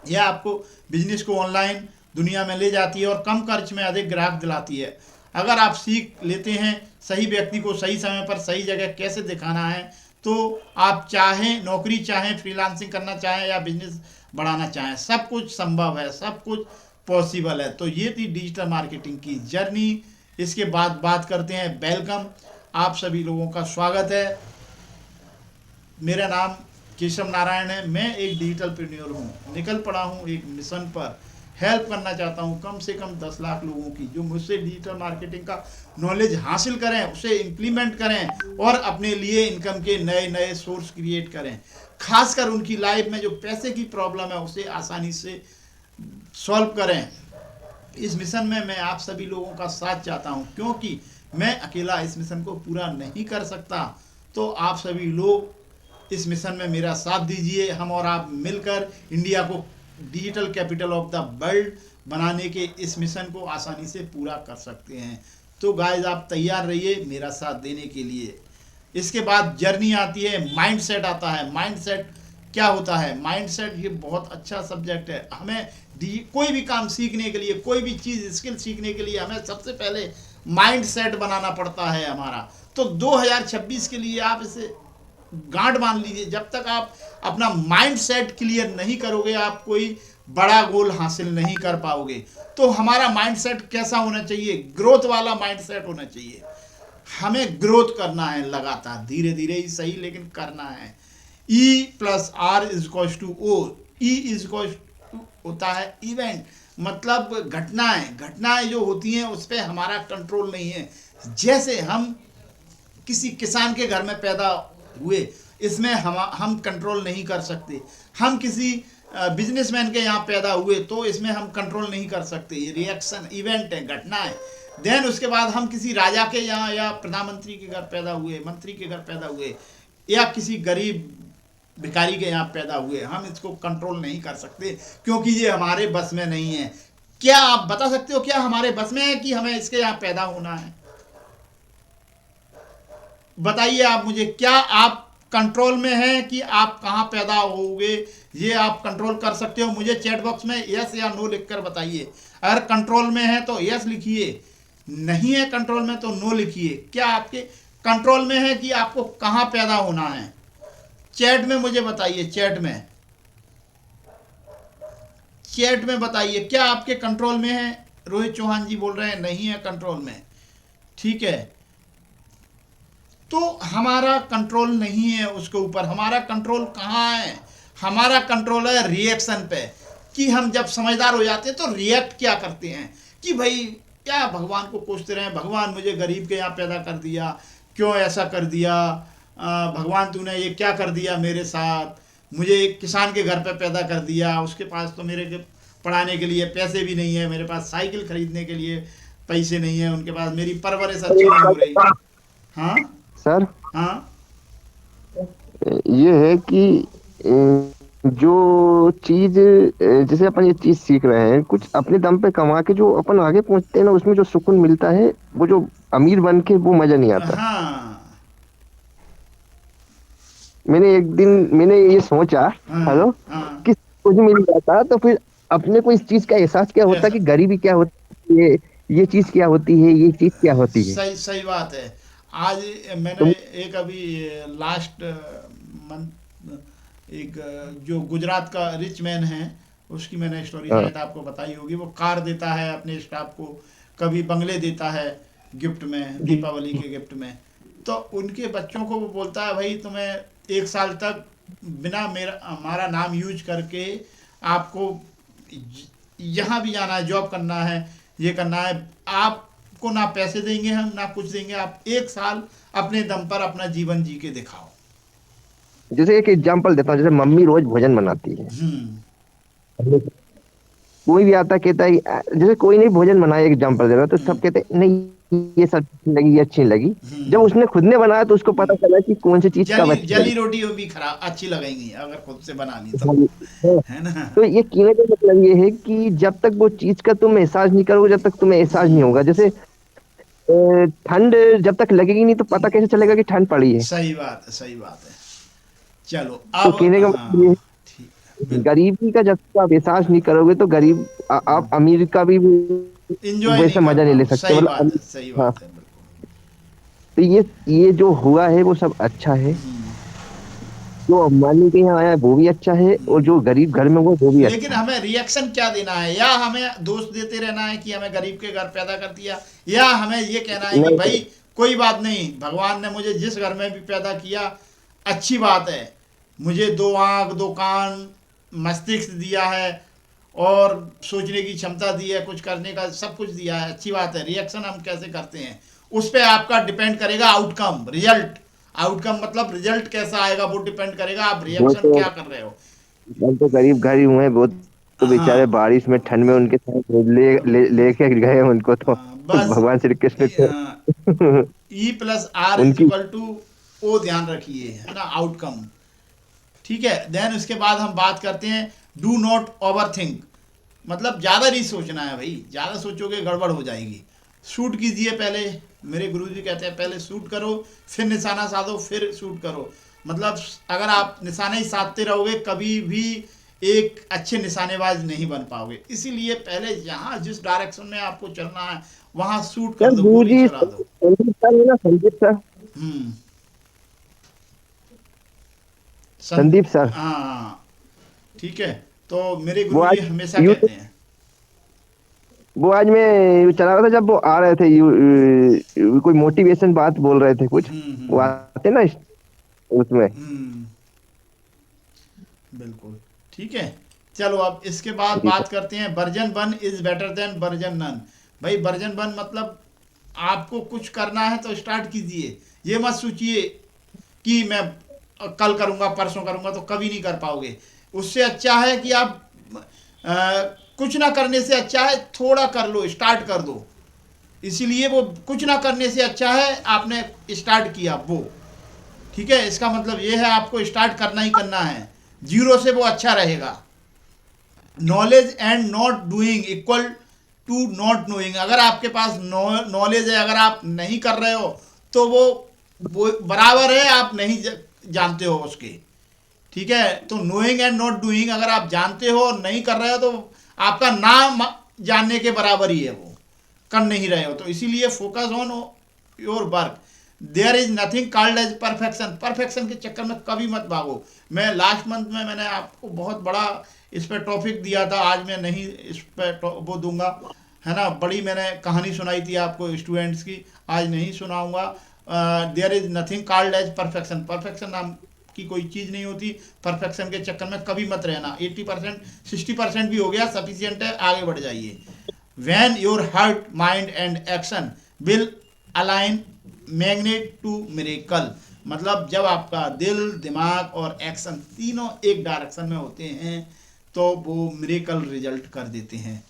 यह आपको बिजनेस को ऑनलाइन दुनिया में ले जाती है और कम खर्च में अधिक ग्राहक दिलाती है। अगर आप सीख लेते हैं सही व्यक्ति को सही समय पर सही जगह कैसे दिखाना है, तो आप चाहें नौकरी, चाहें फ्रीलांसिंग करना चाहें या बिजनेस बढ़ाना चाहें, सब कुछ संभव है, सब कुछ पॉसिबल है। तो ये थी डिजिटल मार्केटिंग की जर्नी। इसके बाद बात करते हैं वेलकम, आप सभी लोगों का स्वागत है। मेरा नाम केशव नारायण है, मैं एक डिजिटल प्रेन्योर हूँ, निकल पड़ा हूँ एक मिशन पर। हेल्प करना चाहता हूँ कम से कम 10 लाख लोगों की जो मुझसे डिजिटल मार्केटिंग का नॉलेज हासिल करें, उसे इम्प्लीमेंट करें और अपने लिए इनकम के नए नए सोर्स क्रिएट करें। खासकर उनकी लाइफ में जो पैसे की प्रॉब्लम है उसे आसानी से सॉल्व करें। इस मिशन में मैं आप सभी लोगों का साथ चाहता हूं, क्योंकि मैं अकेला इस मिशन को पूरा नहीं कर सकता। तो आप सभी लोग इस मिशन में मेरा साथ दीजिए। हम और आप मिलकर इंडिया को digital capital of the world बनाने के इस मिशन को आसानी से पूरा कर सकते हैं। तो गाइस आप तैयार रहिए मेरा साथ देने के लिए। इसके बाद जर्नी आती है, माइंडसेट आता है। माइंडसेट क्या होता है? माइंडसेट ये बहुत अच्छा सब्जेक्ट है। हमें कोई भी काम सीखने के लिए, कोई भी चीज़ स्किल सीखने के लिए हमें सबसे पहले माइंडसेट बनाना पड़ता है हमारा। तो 2026 के लिए आप इसे गांठ बांध लीजिए। जब तक आप अपना माइंडसेट क्लियर नहीं करोगे आप कोई बड़ा गोल हासिल नहीं कर पाओगे। तो हमारा माइंडसेट कैसा होना चाहिए? ग्रोथ वाला माइंडसेट होना चाहिए। हमें ग्रोथ करना है लगातार, धीरे धीरे ही सही लेकिन करना है। E+R=O। E होता है इवेंट, मतलब घटनाएं जो होती हैं उस पर हमारा कंट्रोल नहीं है। जैसे हम किसी किसान के घर में पैदा हुए, इसमें हम कंट्रोल नहीं कर सकते। हम किसी बिजनेसमैन के यहाँ पैदा हुए तो इसमें हम कंट्रोल नहीं कर सकते। ये रिएक्शन इवेंट है, घटना है। देन उसके बाद हम किसी राजा के यहाँ या प्रधानमंत्री के घर पैदा हुए, मंत्री के घर पैदा हुए, या किसी गरीब भिखारी के यहाँ पैदा हुए, हम इसको कंट्रोल नहीं कर सकते क्योंकि ये हमारे बस में नहीं है। क्या आप बता सकते हो क्या हमारे बस में है कि हमें इसके यहाँ पैदा होना है? बताइए आप मुझे, क्या आप कंट्रोल में हैं कि आप कहाँ पैदा होगे? ये आप कंट्रोल कर सकते हो? मुझे चैट बॉक्स में यस या नो लिखकर बताइए। अगर कंट्रोल में है तो यस लिखिए, नहीं है कंट्रोल में तो नो लिखिए। क्या आपके कंट्रोल में है कि आपको कहाँ पैदा होना है? चैट में मुझे बताइए, चैट में बताइए, क्या आपके कंट्रोल में है? रोहित चौहान जी बोल रहे हैं नहीं है कंट्रोल में। ठीक है, तो हमारा कंट्रोल नहीं है उसके ऊपर। हमारा कंट्रोल कहाँ है? हमारा कंट्रोल है रिएक्शन पे, कि हम जब समझदार हो जाते हैं तो रिएक्ट क्या करते हैं कि भाई क्या भगवान को कोसते रहे, भगवान मुझे गरीब के यहाँ पैदा कर दिया, क्यों ऐसा कर दिया, भगवान तूने ये क्या कर दिया मेरे साथ, मुझे एक किसान के घर पे पैदा कर दिया, उसके पास तो मेरे पढ़ाने के लिए पैसे भी नहीं है, मेरे पास साइकिल खरीदने के लिए पैसे नहीं है, उनके पास मेरी परवरिश अच्छी नहीं हो रही। हाँ सर, हाँ, ये है कि जो चीज जैसे अपन ये चीज सीख रहे हैं, कुछ अपने दम पे कमा के जो अपन आगे पहुंचते हैं ना, उसमें जो सुकून मिलता है, वो जो अमीर बन के वो मजा नहीं आता। हाँ, मैंने एक दिन मैंने ये सोचा, हाँ, हेलो, हाँ, कि कुछ मिल जाता तो फिर अपने को इस चीज का एहसास क्या होता कि गरीबी क्या होती है, ये चीज क्या होती है, ये चीज क्या होती है। सही सही बात है। आज मैंने तुम एक अभी लास्ट मंथ एक जो गुजरात का रिच मैन है उसकी मैंने स्टोरी हाँ, शायद आपको बताई होगी। वो कार देता है अपने स्टाफ को, कभी बंगले देता है गिफ्ट में, दीपावली के गिफ्ट में। तो उनके बच्चों को वो बोलता है भाई तुम्हें 1 साल तक बिना मेरा हमारा नाम यूज करके आपको यहाँ भी जाना है, जॉब करना है, ये करना है, आपको ना पैसे देंगे हम ना कुछ देंगे, आप 1 साल अपने दम पर अपना जीवन जी के दिखाओ। जैसे एक एग्जांपल देता हूँ, जैसे मम्मी रोज भोजन बनाती है, कोई भी आता कहता है जैसे कोई नहीं भोजन बनाया, एग्जांपल दे रहा तो सब कहते हैं नहीं ये सब अच्छी लगी, ये अच्छी नहीं लगी। जब उसने खुद ने बनाया तो उसको पता चला कि कौन सी चीज कब जली अच्छी जली लगी। रोटी वो भी खराब अच्छी लगेंगी अगर खुद से बना ली तो, हाँ, है ना? तो ये कहने का मतलब ये है कि जब तक वो चीज का तुम एहसास नहीं करोगे, जब तक तुम्हें एहसास नहीं होगा। जैसे ठंड जब तक लगेगी नहीं तो पता कैसे चलेगा कि ठंड पड़ी है। सही बात है, सही बात है। चलो तो अब कहने का हाँ, मतलब ये है, ठीक, बिल्कुल गरीबी का जब तक आप एहसास नहीं करोगे तो गरीब आप अमीर का भी इंजॉय नहीं वैसे कर मजा नहीं ले पाओ। सकते, सही मतलब बात है, सही हाँ। बात है, बिल्कुल। तो ये जो हुआ है वो सब अच्छा है, जो अंबानी के यहाँ आया है वो भी अच्छा है, और जो गरीब घर में वो भी लेकिन अच्छा है। हमें रिएक्शन क्या देना है? या हमें दोष देते रहना है कि हमें गरीब के घर पैदा कर दिया, या हमें ये कहना है कि नहीं, भाई कोई बात नहीं, भगवान ने मुझे जिस घर में भी पैदा किया अच्छी बात है, मुझे 2 आँख 2 कान मस्तिष्क दिया है और सोचने की क्षमता दी है, कुछ करने का सब कुछ दिया है, अच्छी बात है। रिएक्शन हम कैसे करते हैं उस पर आपका डिपेंड करेगा आउटकम, रिजल्ट। आउटकम मतलब रिजल्ट कैसा आएगा वो डिपेंड करेगा आप वो रिएक्शन तो क्या कर रहे हो। हम तो गरीब घर ही हुए, वो तो बेचारे हाँ, बारिश में ठंड में उनके साथ लेके गए उनको तो बस भगवान श्री कृष्ण थे। E+R उनकी ओ ध्यान रखिए, है ना, आउटकम। ठीक है, देन उसके बाद हम बात करते हैं डू नॉट ओवर थिंक। मतलब ज़्यादा नहीं सोचना है भाई, ज़्यादा सोचोगे गड़बड़ हो जाएगी। शूट कीजिए पहले, मेरे गुरुजी कहते हैं पहले शूट करो, फिर निशाना साधो, फिर शूट करो। मतलब अगर आप निशाने ही साधते रहोगे कभी भी एक अच्छे निशानेबाज नहीं बन पाओगे। इसीलिए पहले जहाँ जिस डायरेक्शन में आपको चलना है वहाँ शूट कर सर, दो, गुरु गोली जी चला दो। संदीप सर है ना, संदीप सर, हम्म, संदीप सर, हाँ, ठीक है। तो मेरे वो गुरुजी आज हमेशा कहते यूट्यूब हैं, वो आज मैं चला रहा था, जब वो आ रहे थे कोई मोटिवेशन बात बोल रहे थे कुछ, वो आते ना उसमें। बिल्कुल ठीक है। चलो अब इसके बाद जी बात सर। करते हैं version 1 is better than version none. भाई वर्जन 1 मतलब आपको कुछ करना है तो स्टार्ट कीजिए, ये मत सोचिए कि मैं कल करूँगा परसों करूँगा, तो कभी नहीं कर पाओगे। उससे अच्छा है कि आप कुछ ना करने से अच्छा है थोड़ा कर लो, स्टार्ट कर दो। इसीलिए वो कुछ ना करने से अच्छा है आपने स्टार्ट किया वो। ठीक है, इसका मतलब ये है आपको स्टार्ट करना ही करना है, जीरो से वो अच्छा रहेगा। Knowledge and not doing equal to not knowing. अगर आपके पास नॉलेज है, अगर आप नहीं कर रहे हो तो वो बराबर है आप नहीं जानते हो उसके, ठीक है। तो नोइंग एंड नॉट डूइंग, अगर आप जानते हो और नहीं कर रहे हो तो आपका नाम जानने के बराबर ही है, वो कर नहीं रहे हो। तो इसीलिए focus on your work. There is nothing called as perfection. Perfection के चक्कर में कभी मत भागो। मैं लास्ट मंथ में मैंने आपको बहुत बड़ा इस पर टॉपिक दिया था, आज मैं नहीं इस पर वो दूंगा, है ना। बड़ी मैंने कहानी सुनाई थी आपको स्टूडेंट्स की, आज नहीं सुनाऊंगा। There is nothing called as perfection. Perfection नाम की कोई चीज़ नहीं होती। परफेक्शन के चक्कर में कभी मत रहना। 80% 60% भी हो गया, सफिशियंट है, आगे बढ़ जाइए। When your heart mind and action will align magnet to miracle. मतलब जब आपका दिल, दिमाग और एक्शन तीनों एक डायरेक्शन में होते हैं तो वो मिरेकल रिजल्ट कर देते हैं।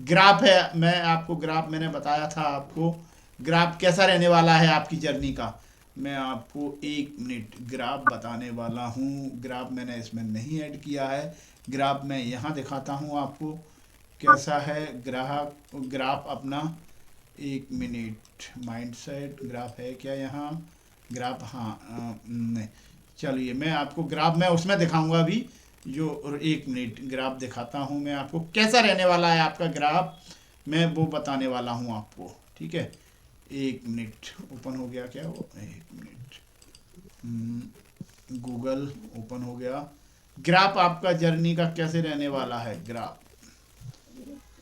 ग्राफ है, मैं आपको ग्राफ मैंने बताया था आपको ग्राफ कैसा रहने वाला है आपकी जर्नी का। मैं आपको 1 मिनट ग्राफ बताने वाला हूँ। ग्राफ मैंने इसमें नहीं ऐड किया है। ग्राफ मैं यहाँ दिखाता हूँ आपको कैसा है ग्राफ अपना। 1 मिनट, माइंडसेट ग्राफ है क्या यहाँ? ग्राफ, हाँ नहीं, चलिए मैं आपको ग्राफ मैं उसमें दिखाऊंगा अभी जो। 1 मिनट ग्राफ दिखाता हूँ मैं आपको कैसा रहने वाला है आपका ग्राफ, मैं वो बताने वाला हूँ आपको, ठीक है। 1 मिनट, ओपन हो गया क्या वो? 1 मिनट, गूगल ओपन हो गया। ग्राफ आपका जर्नी का कैसे रहने वाला है ग्राफ।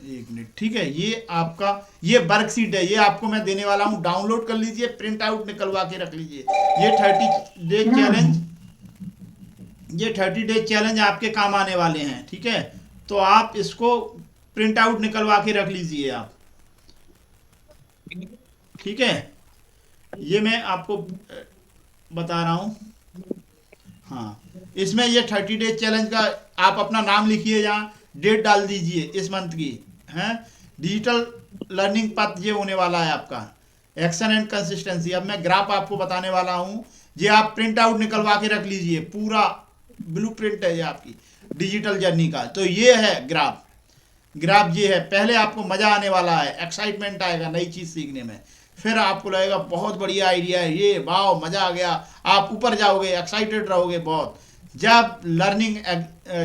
1 मिनट, ठीक है। ये आपका ये वर्कशीट है, ये आपको मैं देने वाला हूँ, डाउनलोड कर लीजिए, प्रिंट आउट निकलवा के रख लीजिए। ये 30 डे चैलेंज, ये 30 डे चैलेंज आपके काम आने वाले हैं, ठीक है। तो आप इसको प्रिंट आउट निकलवा के रख लीजिए आप, ठीक है। ये मैं आपको बता रहा हूँ, हाँ। इसमें ये 30 डे चैलेंज का आप अपना नाम लिखिए, यहाँ डेट डाल दीजिए इस मंथ की, हैं। डिजिटल लर्निंग पथ ये होने वाला है आपका, एक्शन एंड कंसिस्टेंसी। अब मैं ग्राफ आपको बताने वाला हूँ, ये आप प्रिंट आउट निकलवा के रख लीजिए, पूरा ब्लूप्रिंट है ये आपकी डिजिटल जर्नी का। तो ये है ग्राफ, ग्राफ ये है। पहले आपको मज़ा आने वाला है, एक्साइटमेंट आएगा नई चीज़ सीखने में, फिर आपको लगेगा बहुत बढ़िया आइडिया है ये, वाह मज़ा आ गया, आप ऊपर जाओगे, एक्साइटेड रहोगे बहुत। जब लर्निंग,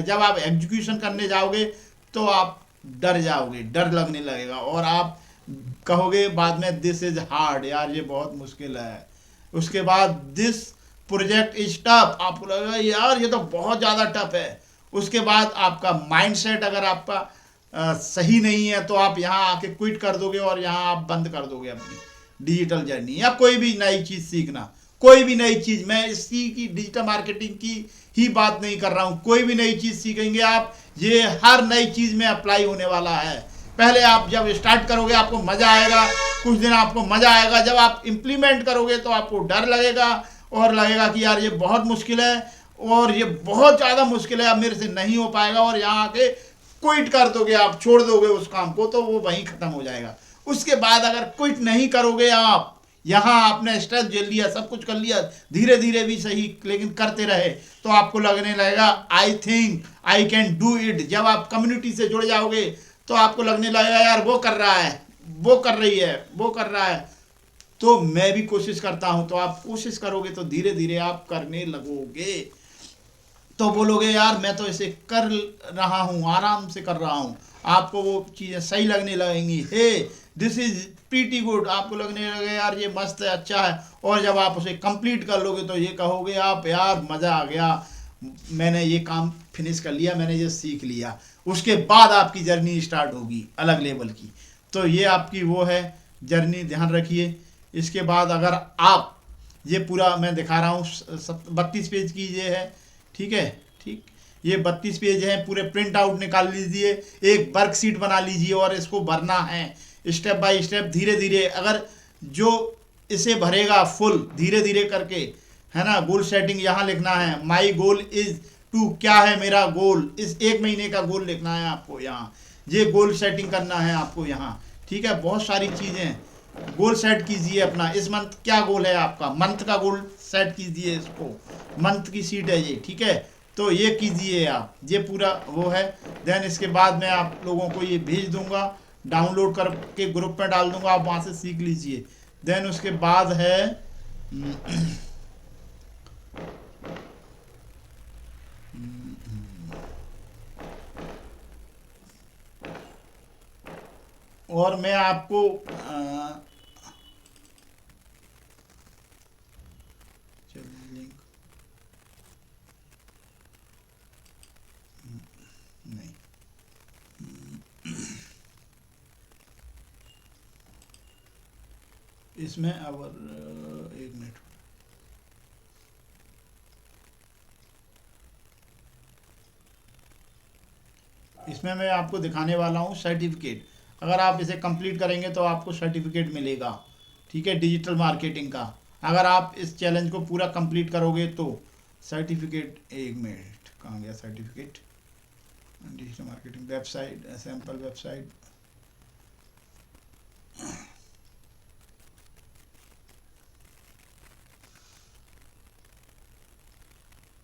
जब आप एग्जीक्यूशन करने जाओगे तो आप डर जाओगे, डर लगने लगेगा और आप कहोगे बाद में दिस इज़ हार्ड, यार ये बहुत मुश्किल है। उसके बाद दिस प्रोजेक्ट इज टफ, आपको लगेगा यार ये तो बहुत ज़्यादा टफ है। उसके बाद आपका माइंडसेट अगर आपका सही नहीं है तो आप यहाँ आके क्विट कर दोगे और यहाँ आप बंद कर दोगे अपनी डिजिटल जर्नी या कोई भी नई चीज़ सीखना। कोई भी नई चीज़, मैं इसी की डिजिटल मार्केटिंग की ही बात नहीं कर रहा हूँ, कोई भी नई चीज़ सीखेंगे आप, ये हर नई चीज़ में अप्लाई होने वाला है। पहले आप जब स्टार्ट करोगे आपको मज़ा आएगा, कुछ दिन आपको मज़ा आएगा, जब आप इम्प्लीमेंट करोगे तो आपको डर लगेगा और लगेगा कि यार ये बहुत मुश्किल है और ये बहुत ज़्यादा मुश्किल है, अब मेरे से नहीं हो पाएगा, और यहाँ आके क्विट कर दोगे, आप छोड़ दोगे उस काम को, तो वो वहीं ख़त्म हो जाएगा। उसके बाद अगर क्विट नहीं करोगे आप, यहाँ आपने स्ट्रेस झेल लिया, सब कुछ कर लिया, धीरे धीरे भी सही लेकिन करते रहे, तो आपको लगने लगेगा I think I can do it. जब आप कम्युनिटी से जुड़ जाओगे तो आपको लगने लगेगा यार वो कर रहा है, वो कर रही है, वो कर रहा है, तो मैं भी कोशिश करता हूँ। तो आप कोशिश करोगे तो धीरे धीरे आप करने लगोगे, तो बोलोगे यार मैं तो इसे कर रहा हूँ, आराम से कर रहा हूँ, आपको वो चीज़ें सही लगने लगेंगी। हे दिस इज़ प्रीटी गुड, आपको लगने लगे यार ये मस्त है, अच्छा है। और जब आप उसे कंप्लीट कर लोगे तो ये कहोगे आप यार मज़ा आ गया, मैंने ये काम फिनिश कर लिया, मैंने ये सीख लिया। उसके बाद आपकी जर्नी स्टार्ट होगी अलग लेवल की। तो ये आपकी वो है जर्नी, ध्यान रखिए। इसके बाद अगर आप ये पूरा मैं दिखा रहा हूँ 32 पेज की ये है, ठीक है, ठीक, ये 32 पेज हैं, पूरे प्रिंट आउट निकाल लीजिए, एक वर्कशीट बना लीजिए और इसको भरना है स्टेप बाय स्टेप, धीरे धीरे। अगर जो इसे भरेगा फुल धीरे धीरे करके, है ना। गोल सेटिंग यहाँ लिखना है, माई गोल इज टू, क्या है मेरा गोल, इस 1 महीने का गोल लिखना है आपको यहाँ, ये गोल सेटिंग करना है आपको यहाँ, ठीक है। बहुत सारी चीज़ें गोल सेट कीजिए अपना, इस मंथ क्या गोल है आपका, मंथ का गोल सेट कीजिए इसको, मंथ की सीट है ये, ठीक है। तो ये कीजिए आप, ये पूरा वो है। देन इसके बाद मैं आप लोगों को ये भेज दूंगा, डाउनलोड करके ग्रुप में डाल दूंगा, आप वहाँ से सीख लीजिए। देन उसके बाद है और मैं आपको चलिए लिंक नहीं, इसमें अब एक मिनट, इसमें मैं आपको दिखाने वाला हूँ सर्टिफिकेट। अगर आप इसे कंप्लीट करेंगे तो आपको सर्टिफिकेट मिलेगा, ठीक है, डिजिटल मार्केटिंग का। अगर आप इस चैलेंज को पूरा कंप्लीट करोगे तो सर्टिफिकेट, एक मिनट कहाँ गया certificate, digital marketing website, sample website,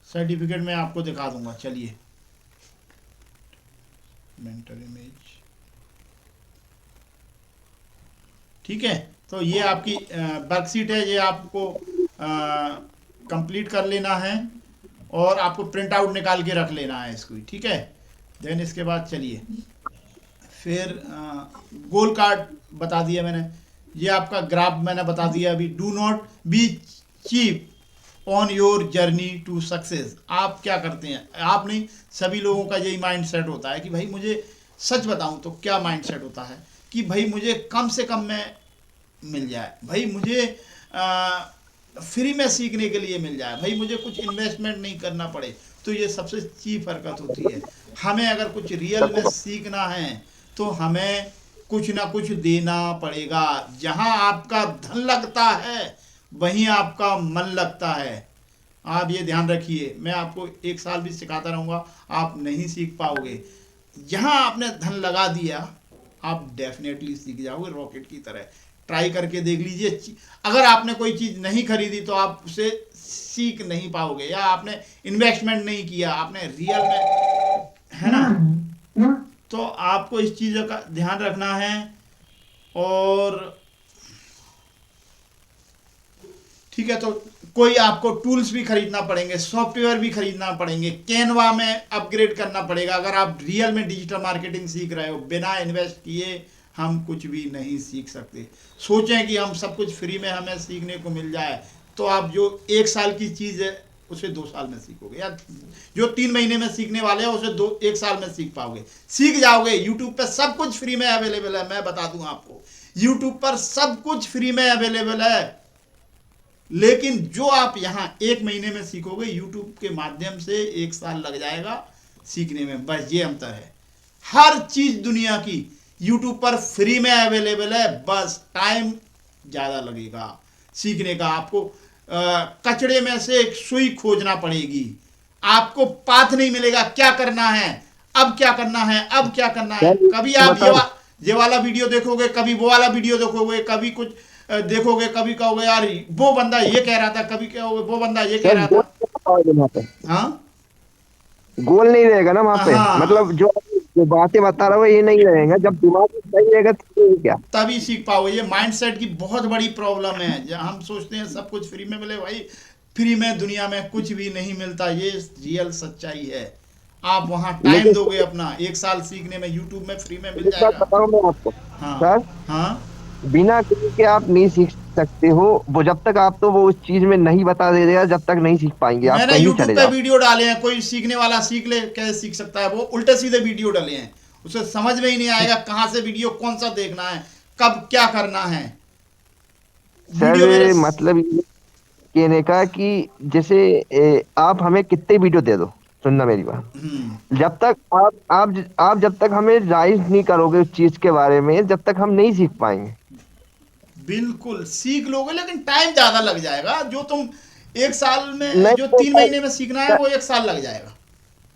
certificate मैं आपको दिखा दूंगा, चलिए। मेंटर इमेज, ठीक है। तो ये आपकी वर्कशीट है, ये आपको कंप्लीट कर लेना है और आपको प्रिंट आउट निकाल के रख लेना है इसको, ठीक है। देन इसके बाद चलिए फिर गोल कार्ड बता दिया मैंने, ये आपका ग्राफ मैंने बता दिया अभी। Do not be cheap on your journey to success. आप क्या करते हैं, आप नहीं, सभी लोगों का यही माइंड सेट होता है कि भाई मुझे, सच बताऊं तो क्या माइंड सेट होता है कि भाई मुझे कम से कम में मिल जाए, भाई मुझे फ्री में सीखने के लिए मिल जाए, भाई मुझे कुछ इन्वेस्टमेंट नहीं करना पड़े। तो ये सबसे चीप हरकत होती है। हमें अगर कुछ रियल में सीखना है तो हमें कुछ ना कुछ देना पड़ेगा। जहां आपका धन लगता है वहीं आपका मन लगता है। आप ये ध्यान रखिए, मैं आपको 1 साल भी सिखाता रहूँगा, आप नहीं सीख पाओगे। जहाँ आपने धन लगा दिया आप डेफिनेटली सीख जाओगे रॉकेट की तरह। ट्राई करके देख लीजिए। अगर आपने कोई चीज़ नहीं खरीदी तो आप उसे सीख नहीं पाओगे, या आपने इन्वेस्टमेंट नहीं किया, आपने रियल में, है ना। तो आपको इस चीज़ों का ध्यान रखना है। और ठीक है, तो कोई आपको टूल्स भी खरीदना पड़ेंगे, सॉफ्टवेयर भी खरीदना पड़ेंगे, कैनवा में अपग्रेड करना पड़ेगा। अगर आप रियल में डिजिटल मार्केटिंग सीख रहे हो, बिना इन्वेस्ट किए हम कुछ भी नहीं सीख सकते। सोचें कि हम सब कुछ फ्री में हमें सीखने को मिल जाए तो आप जो 1 साल की चीज़ है उसे 2 साल में सीखोगे, या जो 3 महीने में सीखने वाले हैं उसे 1 साल में सीख पाओगे, सीख जाओगे। यूट्यूब पर सब कुछ फ्री में अवेलेबल है, मैं बता दूं आपको, यूट्यूब पर सब कुछ फ्री में अवेलेबल है। लेकिन जो आप यहाँ 1 महीने में सीखोगे, यूट्यूब के माध्यम से 1 साल लग जाएगा सीखने में। बस ये अंतर है। हर चीज दुनिया की यूट्यूब पर फ्री में अवेलेबल है, बस टाइम ज़्यादा लगेगा सीखने का। आपको कचड़े में से एक सुई खोजना पड़ेगी, आपको पाथ नहीं मिलेगा क्या करना है, अब क्या करना है, अब क्या करना है। कभी आप ये वाला वीडियो देखोगे, कभी वो वाला वीडियो देखोगे, कभी कुछ देखोगे, कभी कहोगे यार वो बंदा ये कह रहा था, कभी कहोगे वो बंदा ये कह रहा था। हाँ, गोल नहीं रहेगा ना वहाँ पे। हाँ, मतलब जो बातें बता रहा हूँ ये नहीं रहेगा। जब दिमाग सही रहेगा तो क्या तभी सीख पाओगे। ये माइंडसेट की बहुत बड़ी प्रॉब्लम है। जब हम सोचते हैं सब कुछ फ्री में मिले, भाई फ्री में दुनिया में कुछ भी नहीं मिलता, ये रियल सच्चाई है। आप वहाँ टाइम दोगे अपना, 1 साल सीखने में यूट्यूब में फ्री में मिल जाएगा। बताऊँ मैं आपको हाँ सर, हाँ, बिना किसी के आप नहीं सीख सकते हो। वो जब तक आप तो वो उस चीज में नहीं बता दे देगा जब तक नहीं सीख पाएंगे। आप मैंने कहीं यूट्यूब चले पे जाओ। वीडियो डाले हैं, कोई सीखने वाला सीख ले, कैसे सीख सकता है। वो उल्टे सीधे वीडियो डाले हैं, उसे समझ में ही नहीं आएगा कहाँ से वीडियो कौन सा देखना है, कब क्या करना है। वीडियो मेरे सर मतलब ये कहने का कि जैसे आप हमें कितने वीडियो दे दो, सुनना मेरी बात, जब तक आप जब तक हमें राइज नहीं करोगे उस चीज के बारे में, जब तक हम नहीं सीख पाएंगे। बिल्कुल सीख लोगे, लेकिन टाइम ज्यादा लग जाएगा। जो तुम 1 साल में, नहीं जो तो 3 महीने में सीखना है वो 1 साल लग जाएगा।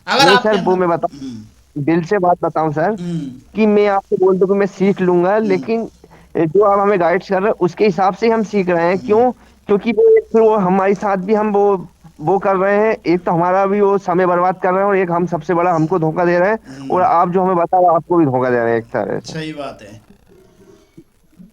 अगर नहीं आपके सर, वो मैं अंदर बताऊं, दिल से बात बताऊं सर, हम्म, कि मैं आपको बोल दूं कि मैं सीख लूंगा, लेकिन जो आप हमें गाइड्स कर रहे हैं उसके हिसाब से ही हम सीख रहे हैं। क्यों? क्योंकि वो एक फिर वो हमारे साथ भी हम वो कर रहे हैं। एक तो हमारा भी वो समय बर्बाद कर रहे हैं, और एक हम सबसे बड़ा हमको धोखा दे रहे हैं, और आप जो हमें बता रहे हो आपको भी धोखा दे रहे हैं एक तरह से। सही बात है।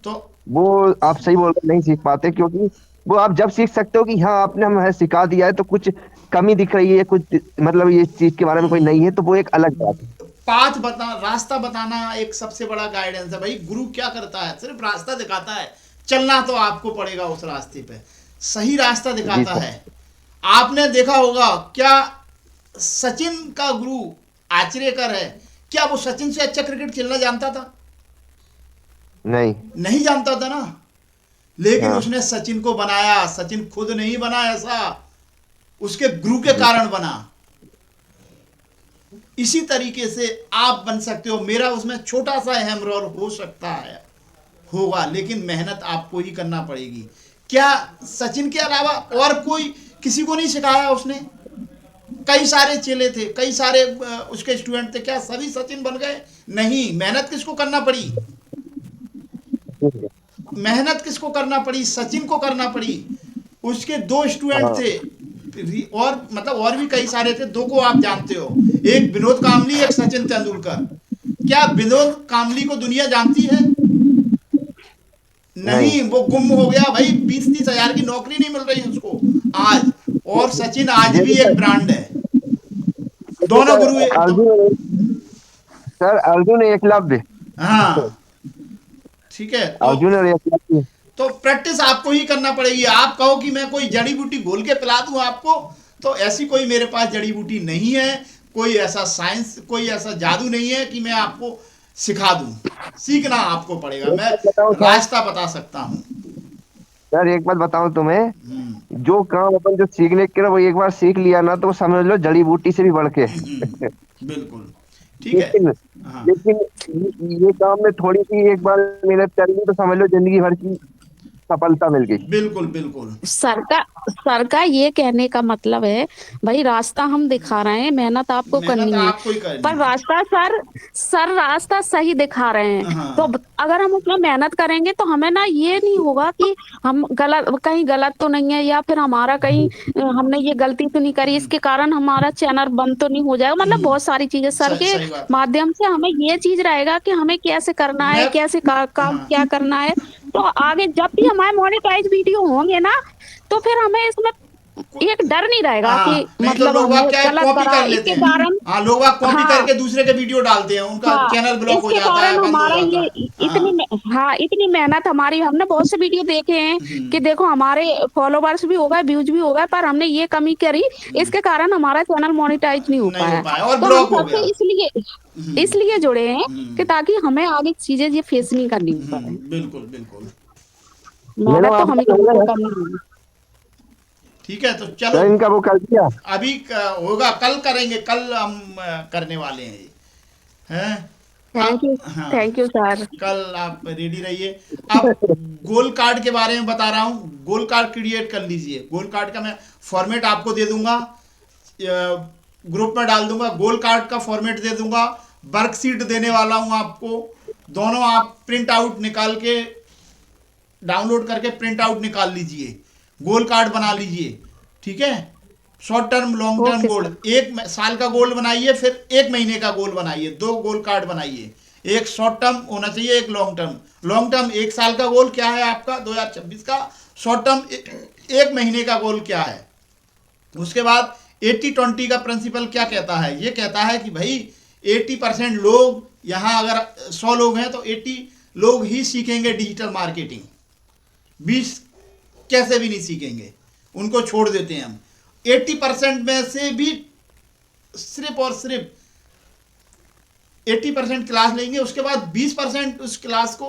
तो वो आप सही बोल रहे, नहीं सीख पाते, क्योंकि वो आप जब सीख सकते हो कि हाँ आपने हमें सिखा दिया है, तो कुछ कमी दिख रही है, कुछ मतलब ये चीज के बारे में कोई नहीं है, तो वो एक अलग बात है। पाथ बता रास्ता बताना एक सबसे बड़ा गाइडेंस है भाई। गुरु क्या करता है? सिर्फ रास्ता दिखाता है, चलना तो आपको पड़ेगा उस रास्ते पे, सही रास्ता जी दिखाता सर। है। आपने देखा होगा क्या, सचिन का गुरु आचरेकर है, क्या वो सचिन से अच्छा क्रिकेट खेलना जानता था? नहीं। नहीं जानता था ना। लेकिन हाँ। उसने सचिन को बनाया। सचिन खुद नहीं बना ऐसा, उसके गुरु के जी। कारण बना। इसी तरीके से आप बन सकते हो। मेरा उसमें छोटा सा अहम रोल हो सकता है, होगा, लेकिन मेहनत आपको ही करना पड़ेगी। क्या सचिन के अलावा और कोई किसी को नहीं सिखाया उसने? कई सारे चेले थे, कई सारे उसके स्टूडेंट थे, क्या सभी सचिन बन गए? नहीं। मेहनत किसको करना पड़ी? ठीक है। मेहनत किसको करना पड़ी? सचिन को करना पड़ी। उसके दो स्टूडेंट हाँ। थे, और मतलब और भी कई सारे थे, दो को आप जानते हो, एक विनोद कामली, एक सचिन तेंदुलकर। क्या विनोद कामली को दुनिया जानती है? नहीं। नहीं, वो गुम हो गया भाई। 20-30 हजार की नौकरी नहीं मिल रही उसको आज। और सचिन आज ये भी तो एक ब्रांड है। दोनों सर, गुरु अर्जुन, सर अर्जुन एकलव्य। हाँ, ठीक है। अर्जुन और एकलव्य। तो प्रैक्टिस आपको ही करना पड़ेगी। आप कहो कि मैं कोई जड़ी बूटी घोल के पिला दूं आपको, तो ऐसी कोई मेरे पास जड़ी बूटी नहीं है। कोई ऐसा साइंस, कोई ऐसा जादू नहीं है कि मैं आपको सिखा दूं। सीखना आपको पड़ेगा। एक मैं बात बताऊं सर, रास्ता बता सकता हूं। सर एक बात बताऊं तुम्हें, हम्म, जो काम अपन जो सीखने के लिए वो एक बार सीख लिया ना, तो वो समझ लो जड़ी बूटी से भी बढ़ के है। बिल्कुल। ठीक है। लेकिन हाँ, लेकिन ये काम में थोड़ी सी एक बार मेहनत कर ली तो समझ लो जिंदगी भर की सफलता मिल गई। बिल्कुल बिल्कुल। सर का ये कहने का मतलब है, भाई रास्ता हम दिखा रहे हैं, मेहनत आपको मेहनत करनी है, आपको ही करनी पर है। रास्ता सर रास्ता सही दिखा रहे हैं। तो हाँ, अगर हम उसमें मेहनत करेंगे तो हमें ना ये नहीं होगा कि हम कहीं गलत तो नहीं है, या फिर हमारा कहीं हमने ये गलती तो नहीं करी, इसके कारण हमारा चैनल बंद तो नहीं हो जाएगा। मतलब बहुत सारी चीजें सर सही के सही बात। माध्यम से हमें ये चीज रहेगा कि हमें कैसे करना है, मैं कैसे काम हाँ, क्या करना है। तो आगे जब भी हमारे मोनेटाइज वीडियो होंगे ना, तो फिर हमें इसमें एक डर नहीं रहेगा कि हाँ, नहीं तो मतलब लोग बाग हमने क्या है, गलत कॉपी करा कर है, लेते इसके हैं। कारण। हाँ, लोग बाग कॉपी हाँ, करके दूसरे के वीडियो डालते हैं, उनका हाँ, चैनल ब्लॉक हो इसके जाता है, कारण बंद हो हमारा जाता ये है। हाँ। हाँ इतनी मेहनत हमारी, हमने बहुत से वीडियो देखे हैं कि देखो हमारे फॉलोवर्स भी हो गए, व्यूज भी हो गए, पर हमने ये कमी करी, इसके कारण हमारा चैनल मोनेटाइज नहीं हो नहीं हो पाया। पाया और तो हम ब्लॉक हो सबसे गया। इसलिए इसलिए जुड़े हैं कि ताकि हमें आगे चीजें ये फेस नहीं करनी पड़े। बिल्कुल बिल्कुल। मैडम मेहनत तो हम ही आपका लोगों हो को गया करनी होगी। ठीक है, तो चलो। सर, इनका वो कर दिया। अभी होगा, कल करेंगे, कल हम करने वाले हैं ये। हैं? Thank you. हाँ, थैंक यू सर। कल आप रेडी रहिए। अब गोल कार्ड के बारे में बता रहा हूँ। गोल कार्ड क्रिएट कर लीजिए। गोल कार्ड का मैं फॉर्मेट आपको दे दूंगा, ग्रुप में डाल दूंगा। गोल कार्ड का फॉर्मेट दे दूंगा, वर्कशीट देने वाला हूँ आपको। दोनों आप प्रिंट आउट निकाल के, डाउनलोड करके प्रिंट आउट निकाल लीजिए, गोल कार्ड बना लीजिए। ठीक है? Short term, long term okay goal, sir. 1 साल का गोल बनाइए, फिर 1 महीने का गोल बनाइए। 2 गोल कार्ड बनाइए, एक शॉर्ट टर्म होना चाहिए, एक लॉन्ग टर्म। लॉन्ग टर्म 1 साल का गोल क्या है आपका 2026 का। शॉर्ट टर्म 1 महीने का गोल क्या है। उसके बाद 80-20 का प्रिंसिपल क्या कहता है? ये कहता है कि भाई 80% लोग, यहाँ अगर 100 लोग हैं तो 80 लोग ही सीखेंगे डिजिटल मार्केटिंग, 20 कैसे भी नहीं सीखेंगे, उनको छोड़ देते हैं हम। 80% में से भी सिर्फ और सिर्फ 80% क्लास लेंगे, उसके बाद 20% उस क्लास को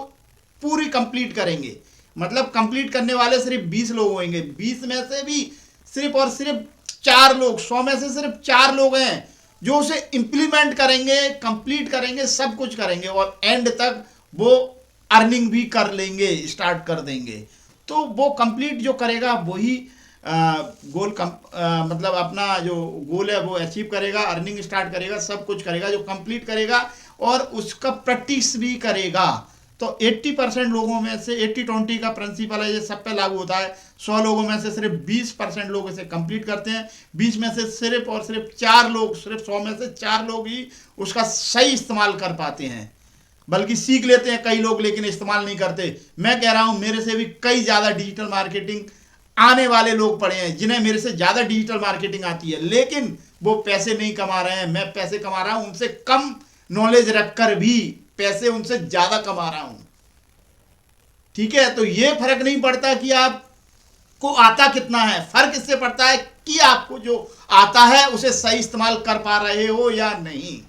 पूरी कंप्लीट करेंगे। मतलब कंप्लीट करने वाले सिर्फ 20 लोग होंगे। 20 में से भी सिर्फ और सिर्फ 4 लोग, 100 में से सिर्फ 4 लोग हैं जो उसे इम्प्लीमेंट करेंगे, कंप्लीट करेंगे, सब कुछ करेंगे, और एंड तक वो अर्निंग भी कर लेंगे, स्टार्ट कर देंगे। तो वो कंप्लीट जो करेगा वही मतलब अपना जो गोल है वो अचीव करेगा, अर्निंग स्टार्ट करेगा, सब कुछ करेगा जो कंप्लीट करेगा, और उसका प्रैक्टिस भी करेगा। तो 80% लोगों में से 80-20 का प्रिंसिपल है, ये सब पे लागू होता है। 100 लोगों में से सिर्फ 20% लोग इसे कंप्लीट करते हैं। 20 में से सिर्फ और सिर्फ 4 लोग, सिर्फ 100 में से 4 लोग ही उसका सही इस्तेमाल कर पाते हैं, बल्कि सीख लेते हैं कई लोग लेकिन इस्तेमाल नहीं करते। मैं कह रहा हूं मेरे से भी कई ज़्यादा डिजिटल मार्केटिंग आने वाले लोग पड़े हैं जिन्हें मेरे से ज़्यादा डिजिटल मार्केटिंग आती है, लेकिन वो पैसे नहीं कमा रहे हैं। मैं पैसे कमा रहा हूं, उनसे कम नॉलेज रखकर भी पैसे उनसे ज़्यादा कमा रहा हूं। ठीक है, तो ये फर्क नहीं पड़ता कि आपको आता कितना है, फर्क इससे पड़ता है कि आपको जो आता है उसे सही इस्तेमाल कर पा रहे हो या नहीं।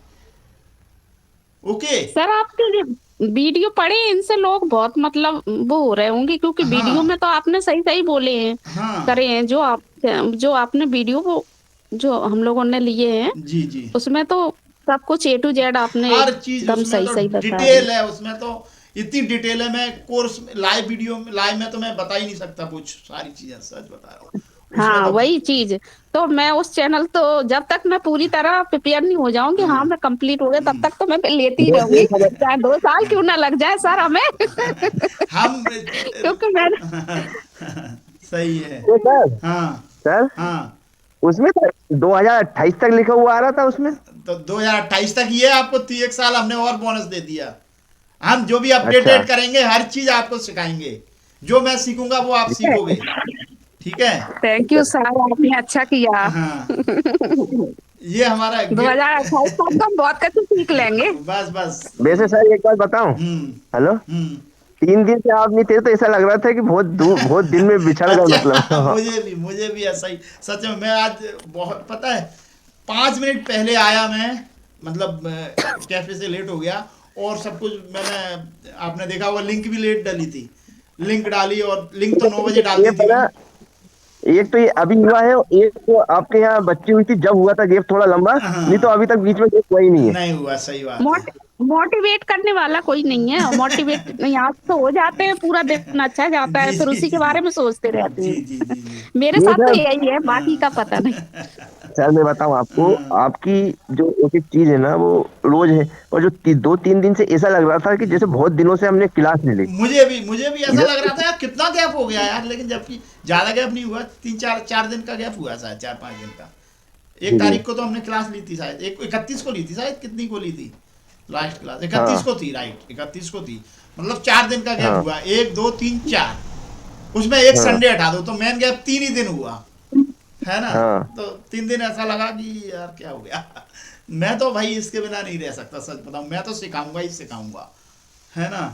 ओके। सर आपके ये वीडियो पढ़े, इनसे लोग बहुत मतलब वो हो रहे होंगे, क्योंकि हाँ। वीडियो में तो आपने सही सही बोले हैं, हाँ करे हैं जो आपने वीडियो वो जो हम लोगों ने लिए हैं, जी जी, उसमें तो सब कुछ A to Z आपने हर चीज एकदम उसमें सही तो सही बताया डिटेल है, उसमें तो इतनी डिटेल है। मैं कोर्स लाइव वीडियो लाइव में तो मैं बता ही नहीं सकता कुछ, सारी चीजें सच बता रहा हूँ उसमें हाँ तो। वही चीज। तो मैं उस चैनल तो जब तक मैं पूरी तरह प्रिपेयर नहीं हो जाऊंगी, हाँ मैं कंप्लीट हो गया, तब तक तो मैं लेती ही वो रहूंगी, एक खबर चाहे 2 साल क्यों ना लग जाए सर हमें हम क्योंकि मैं सही है। ये सर हाँ सर हाँ, उसमें तो 2028 तक लिखा हुआ आ रहा था उसमें। तो 2028 तक ये आपको 1 साल हमने और बोनस दे दिया। हम जो भी अच्छा। अपडेटेड करेंगे हर चीज आपको सिखाएंगे, जो मैं सीखूंगा वो आप सीखोगे। ठीक है। थैंक यू सर, आपने अच्छा किया हाँ, ये हमारा 2028 तक तो हम बहुत कुछ सीख लेंगे। बस बस। वैसे सर एक बात बताऊं, हेलो, 3 दिन से आप नहीं थे तो ऐसा लग रहा था कि बहुत दिन में बिछड़ गए अच्छा, मतलब। मुझे भी ऐसा ही, सच में। मैं आज बहुत, पता है 5 मिनट पहले आया मैं, मतलब कैफे से लेट हो गया और सब कुछ मैंने, आपने देखा होगा लिंक भी लेट डाली थी, लिंक डाली और लिंक तो 9 बजे डाल ये दी थी पता, मैंने। एक तो ये अभी हुआ है, एक तो आपके यहाँ बच्ची हुई थी जब हुआ था गैप थोड़ा लंबा, नहीं तो हाँ, अभी तक बीच में गैप हुआ ही नहीं है। नहीं हुआ, सही बात है। मोटिवेट करने वाला कोई नहीं है, मोटिवेट यहाँ तो हो जाते हैं, पूरा दिन अच्छा जाता है, जी फिर जी उसी के जी बारे में सोचते रहते जी हैं। जी जी जी। मेरे ये साथ तो सर, यही है, बाकी का पता नहीं। सर मैं बताऊं आपको, आपकी जो एक एक चीज है ना वो रोज है, और जो 2-3 दिन से ऐसा लग रहा था कि जैसे बहुत दिनों से हमने क्लास नहीं ली। मुझे भी ऐसा इधर लग रहा था यार कितना गैप हो गया यार, लेकिन जबकि ज्यादा गैप नहीं हुआ, 3-4 दिन का गैप हुआ शायद, 4-5 दिन का। 1 तारीख को तो हमने क्लास ली थी शायद, 31 को ली थी शायद, कितनी को ली थी लास्ट क्लास? 31 हाँ को थी, राइट, 31 को थी। मतलब 4 दिन का गैप हाँ हुआ, 1 2 3 4, उसमें एक हाँ संडे हटा दो तो मेन गैप 3 ही दिन हुआ है ना। हाँ। तो 3 दिन ऐसा लगा कि यार क्या हो गया। मैं तो भाई इसके बिना नहीं रह सकता, सच बताऊं, मैं तो सिखाऊंगा ही सिखाऊंगा, है ना।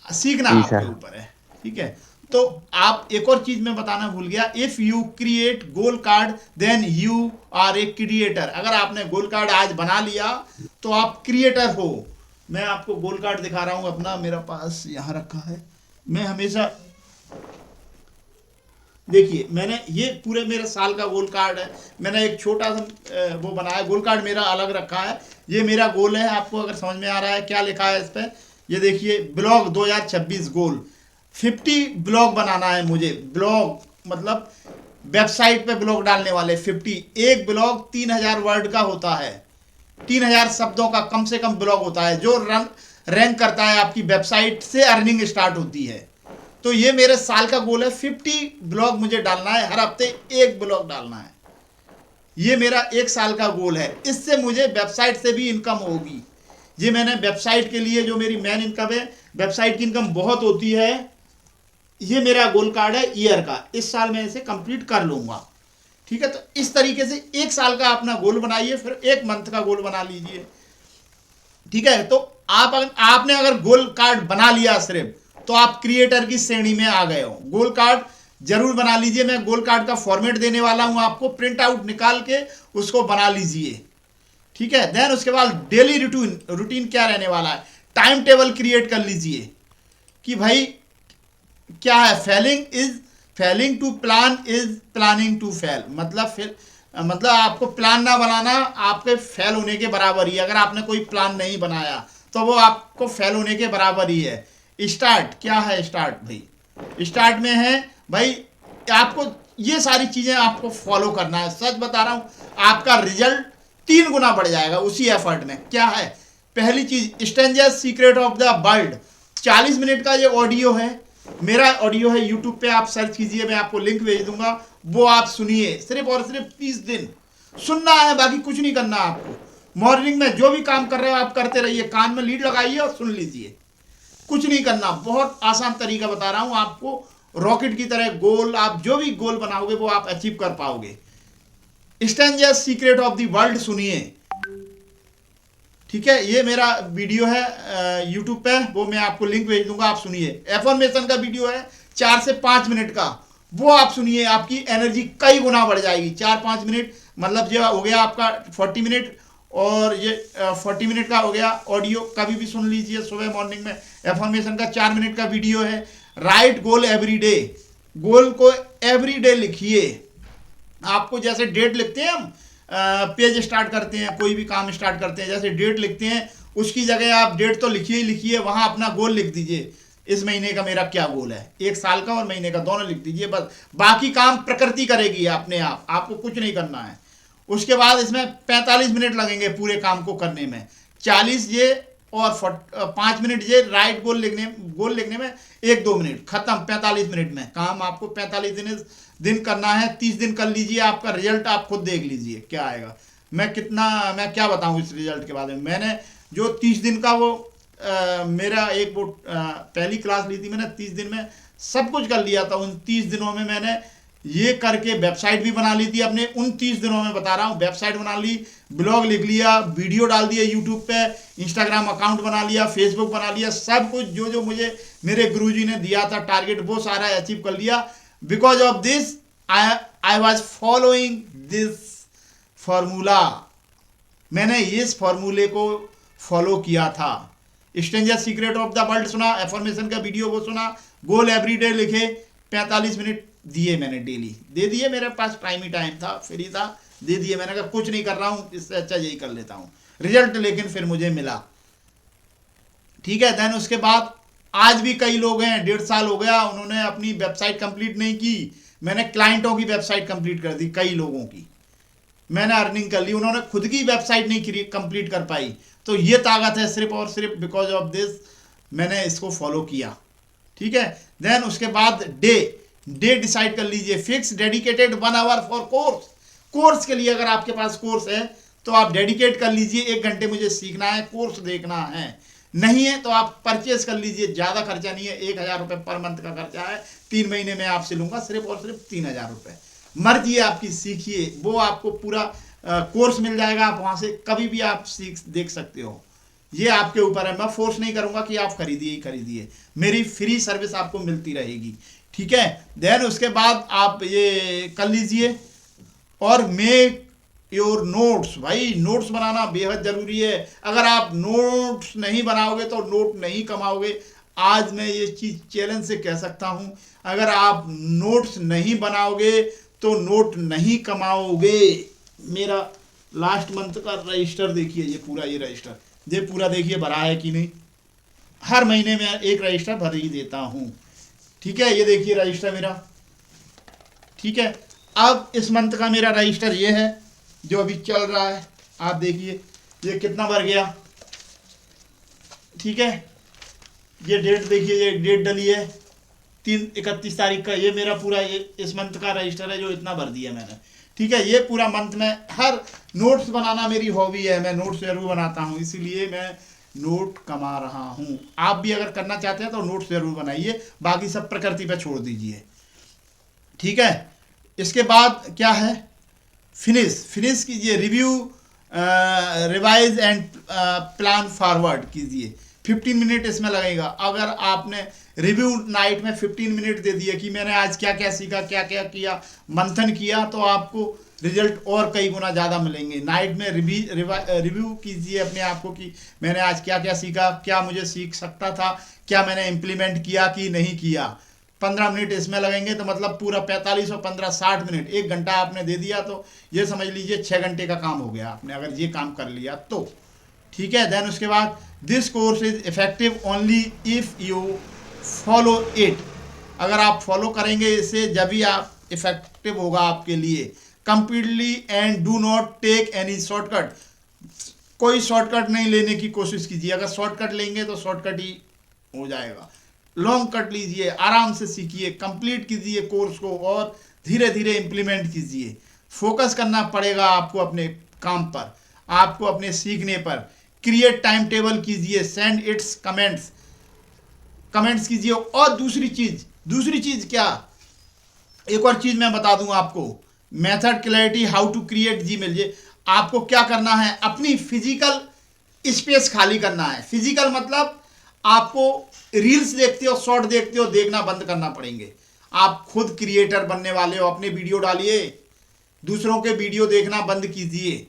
सीखना जी आपके सर। ऊपर है। ठीक है, तो आप, एक और चीज मैं बताना भूल गया, if you create goal card then you are a creator. अगर आपने गोल कार्ड आज बना लिया तो आप क्रिएटर हो। मैं आपको गोल कार्ड दिखा रहा हूं अपना, मेरा पास यहाँ रखा है। मैं हमेशा, देखिए मैंने ये पूरे मेरे साल का गोल कार्ड है, मैंने एक छोटा सा वो बनाया, गोल कार्ड मेरा अलग रखा है। ये मेरा गोल है, आपको अगर समझ में आ रहा है क्या लिखा है इस पर, ये देखिए, ब्लॉग 2026 गोल, 50 ब्लॉग बनाना है मुझे। ब्लॉग मतलब वेबसाइट पे ब्लॉग डालने वाले 50। एक ब्लॉग 3000 वर्ड का होता है, 3000 शब्दों का कम से कम ब्लॉग होता है, जो रैंक करता है आपकी वेबसाइट से अर्निंग स्टार्ट होती है। तो ये मेरे साल का गोल है, 50 ब्लॉग मुझे डालना है, हर हफ्ते एक ब्लॉग डालना है। ये मेरा 1 साल का गोल है। इससे मुझे वेबसाइट से भी इनकम होगी। ये मैंने वेबसाइट के लिए, जो मेरी मेन इनकम है, वेबसाइट की इनकम बहुत होती है। ये मेरा गोल कार्ड है ईयर का, इस साल मैं इसे कंप्लीट कर लूंगा। ठीक है, तो इस तरीके से 1 साल का अपना गोल बनाइए, फिर 1 मंथ का गोल बना लीजिए। ठीक है, तो आपने अगर गोल कार्ड बना लिया सिर्फ, तो आप क्रिएटर की श्रेणी में आ गए हो। गोल कार्ड जरूर बना लीजिए, मैं गोल कार्ड का फॉर्मेट देने वाला हूं आपको, प्रिंट आउट निकाल के उसको बना लीजिए। ठीक है, देन उसके बाद डेली रूटीन क्या रहने वाला है, टाइम टेबल क्रिएट कर लीजिए कि भाई क्या है, failing to plan is planning to fail. मतलब आपको प्लान ना बनाना आपके फेल होने के बराबर ही है। अगर आपने कोई प्लान नहीं बनाया तो वो आपको फेल होने के बराबर ही है। स्टार्ट क्या है, स्टार्ट भाई, स्टार्ट में है भाई, आपको ये सारी चीजें आपको फॉलो करना है। सच बता रहा हूं, आपका रिजल्ट 3 गुना बढ़ जाएगा उसी एफर्ट में। क्या है, पहली चीज strangers secret of the world, 40 minute का ये ऑडियो है, मेरा ऑडियो है, यूट्यूब पे आप सर्च कीजिए, मैं आपको लिंक भेज दूंगा, वो आप सुनिए। सिर्फ और सिर्फ 30 दिन सुनना है, बाकी कुछ नहीं करना आपको। मॉर्निंग में जो भी काम कर रहे हो आप करते रहिए, कान में लीड लगाइए और सुन लीजिए, कुछ नहीं करना। बहुत आसान तरीका बता रहा हूं आपको, रॉकेट की तरह गोल, आप जो भी गोल बनाओगे वो आप अचीव कर पाओगे। Strangers secret of the world सुनिए, ठीक है। ये मेरा वीडियो है यूट्यूब पे, वो मैं आपको लिंक भेज दूंगा, आप सुनिए। एफर्मेशन का वीडियो है 4 से 5 मिनट का, वो आप सुनिए, आपकी एनर्जी कई गुना बढ़ जाएगी। 4-5 मिनट मतलब जो हो गया आपका 40 मिनट, और ये 40 मिनट का हो गया ऑडियो, कभी भी सुन लीजिए सुबह मॉर्निंग में। एफर्मेशन का 4 मिनट का वीडियो है। राइट गोल एवरी डे, गोल को एवरी डे लिखिए। आपको जैसे डेट लिखते हैं हम, पेज स्टार्ट करते हैं, कोई भी काम स्टार्ट करते हैं, जैसे डेट लिखते हैं, उसकी जगह आप डेट तो लिखिए ही लिखिए, वहाँ अपना गोल लिख दीजिए। इस महीने का मेरा क्या गोल है, 1 साल का और महीने का दोनों लिख दीजिए बस। बाकी काम प्रकृति करेगी अपने आप, आपको कुछ नहीं करना है। उसके बाद इसमें 45 मिनट लगेंगे पूरे काम को करने में, 40 ये और 5 मिनट ये। राइट गोल लिखने में 1-2 मिनट, खत्म। 45 मिनट में काम आपको 45 दिन करना है। 30 दिन कर लीजिए, आपका रिजल्ट आप खुद देख लीजिए क्या आएगा। मैं क्या बताऊं इस रिजल्ट के बारे में। मैंने जो 30 दिन का वो मेरा एक वो पहली क्लास ली थी मैंने, 30 दिन में सब कुछ कर लिया था। उन 30 दिनों में मैंने ये करके वेबसाइट भी बना ली थी अपने, उन 30 दिनों में बता रहा हूँ। वेबसाइट बना ली, ब्लॉग लिख लिया, वीडियो डाल दिया यूट्यूब पे, इंस्टाग्राम अकाउंट बना लिया, फेसबुक बना लिया, सब कुछ जो मुझे मेरे गुरुजी ने दिया था टारगेट, वो सारा अचीव कर लिया। Because of this I was following this formula, मैंने इस फॉर्मूले को फॉलो किया था। Stranger secret of the world सुना, एफर्मेशन का वीडियो वो सुना, गोल एवरीडे लिखे, 45 मिनट दिए मैंने डेली, दे दिए। मेरे पास टाइम ही टाइम था, फ्री था, दे दिए। मैंने कहा कुछ नहीं कर रहा हूँ, इससे अच्छा यही कर लेता हूँ। रिजल्ट लेकिन फिर मुझे मिला, ठीक है। देन उसके बाद आज भी कई लोग हैं, 1.5 साल हो गया, उन्होंने अपनी वेबसाइट कंप्लीट नहीं की। मैंने क्लाइंटों की वेबसाइट कंप्लीट कर दी, कई लोगों की मैंने अर्निंग कर ली, उन्होंने खुद की वेबसाइट नहीं कंप्लीट कर पाई। तो ये ताकत है सिर्फ और सिर्फ बिकॉज ऑफ दिस, मैंने इसको फॉलो किया, ठीक है। देन उसके बाद डे डिसाइड कर लीजिए, fix dedicated 1 hour for course के लिए। अगर आपके पास कोर्स है तो आप डेडिकेट कर लीजिए, 1 घंटे मुझे सीखना है, कोर्स देखना है। नहीं है तो आप परचेज कर लीजिए, ज़्यादा खर्चा नहीं है, 1000 रुपये पर मंथ का खर्चा है, 3 महीने में आपसे लूँगा सिर्फ और सिर्फ 3000 रुपये। मर्जी है आपकी, सीखिए, वो आपको पूरा कोर्स मिल जाएगा, आप वहाँ से कभी भी आप देख सकते हो। ये आपके ऊपर है, मैं फोर्स नहीं करूँगा कि आप खरीदिए ही खरीदिए, मेरी फ्री सर्विस आपको मिलती रहेगी, ठीक है। देन उसके बाद आप ये कर लीजिए और मेक योर नोट्स। भाई नोट्स बनाना बेहद ज़रूरी है। अगर आप नोट्स नहीं बनाओगे तो नोट नहीं कमाओगे। आज मैं ये चीज़ चैलेंज से कह सकता हूँ, अगर आप नोट्स नहीं बनाओगे तो नोट नहीं कमाओगे। मेरा लास्ट मंथ का रजिस्टर देखिए, ये पूरा ये रजिस्टर, ये पूरा देखिए भरा है कि नहीं। हर महीने में एक रजिस्टर भर ही देता हूँ, ठीक है। ये देखिए रजिस्टर मेरा, ठीक है। अब इस मंथ का मेरा रजिस्टर ये है जो अभी चल रहा है, आप देखिए ये कितना भर गया, ठीक है। ये डेट देखिए, ये डेट डली है 31 तारीख का, ये मेरा पूरा ये इस मंथ का रजिस्टर है जो इतना भर दिया मैंने, ठीक है। ये पूरा मंथ में हर नोट्स बनाना मेरी हॉबी है, मैं नोट्स जरूर बनाता हूँ, इसीलिए मैं नोट कमा रहा हूँ। आप भी अगर करना चाहते हैं तो नोट्स जरूर बनाइए, बाकी सब प्रकृति पे छोड़ दीजिए, ठीक है। इसके बाद क्या है, फिनिश कीजिए, review, revise and plan forward कीजिए। 15 मिनट इसमें लगेगा। अगर आपने रिव्यू नाइट में 15 मिनट दे दिए कि मैंने आज क्या क्या सीखा, क्या क्या किया, मंथन किया, तो आपको रिजल्ट और कई गुना ज़्यादा मिलेंगे। नाइट में रिव्यू कीजिए अपने आप को कि मैंने आज क्या क्या सीखा, क्या मुझे सीख सकता था, क्या मैंने इम्प्लीमेंट किया कि नहीं किया। 15 मिनट इसमें लगेंगे, तो मतलब पूरा 45 और 15 60 मिनट, 1 घंटा आपने दे दिया, तो ये समझ लीजिए 6 घंटे का काम हो गया आपने, अगर ये काम कर लिया तो, ठीक है। देन उसके बाद this course is effective only if you follow it. अगर आप फॉलो करेंगे इसे, जब भी आप इफेक्टिव होगा आपके लिए। Completely and do not take any shortcut. कोई शॉर्टकट नहीं लेने की कोशिश कीजिए। अगर शॉर्टकट लेंगे तो शॉर्टकट ही हो जाएगा। लॉन्ग कट लीजिए, आराम से सीखिए, कंप्लीट कीजिए कोर्स को और धीरे धीरे इम्प्लीमेंट कीजिए। फोकस करना पड़ेगा आपको अपने काम पर, आपको अपने सीखने पर। क्रिएट टाइम टेबल कीजिए, सेंड इट्स कमेंट्स कीजिए। और दूसरी चीज़ क्या, एक और चीज़ मैं बता दूं आपको, method clarity how to create Gmail. ये आपको क्या करना है, अपनी फिजिकल स्पेस खाली करना है। फिजिकल मतलब आपको रील्स देखते हो, शॉर्ट देखते हो, देखना बंद करना पड़ेंगे। आप खुद क्रिएटर बनने वाले हो, अपने वीडियो डालिए, दूसरों के वीडियो देखना बंद कीजिए।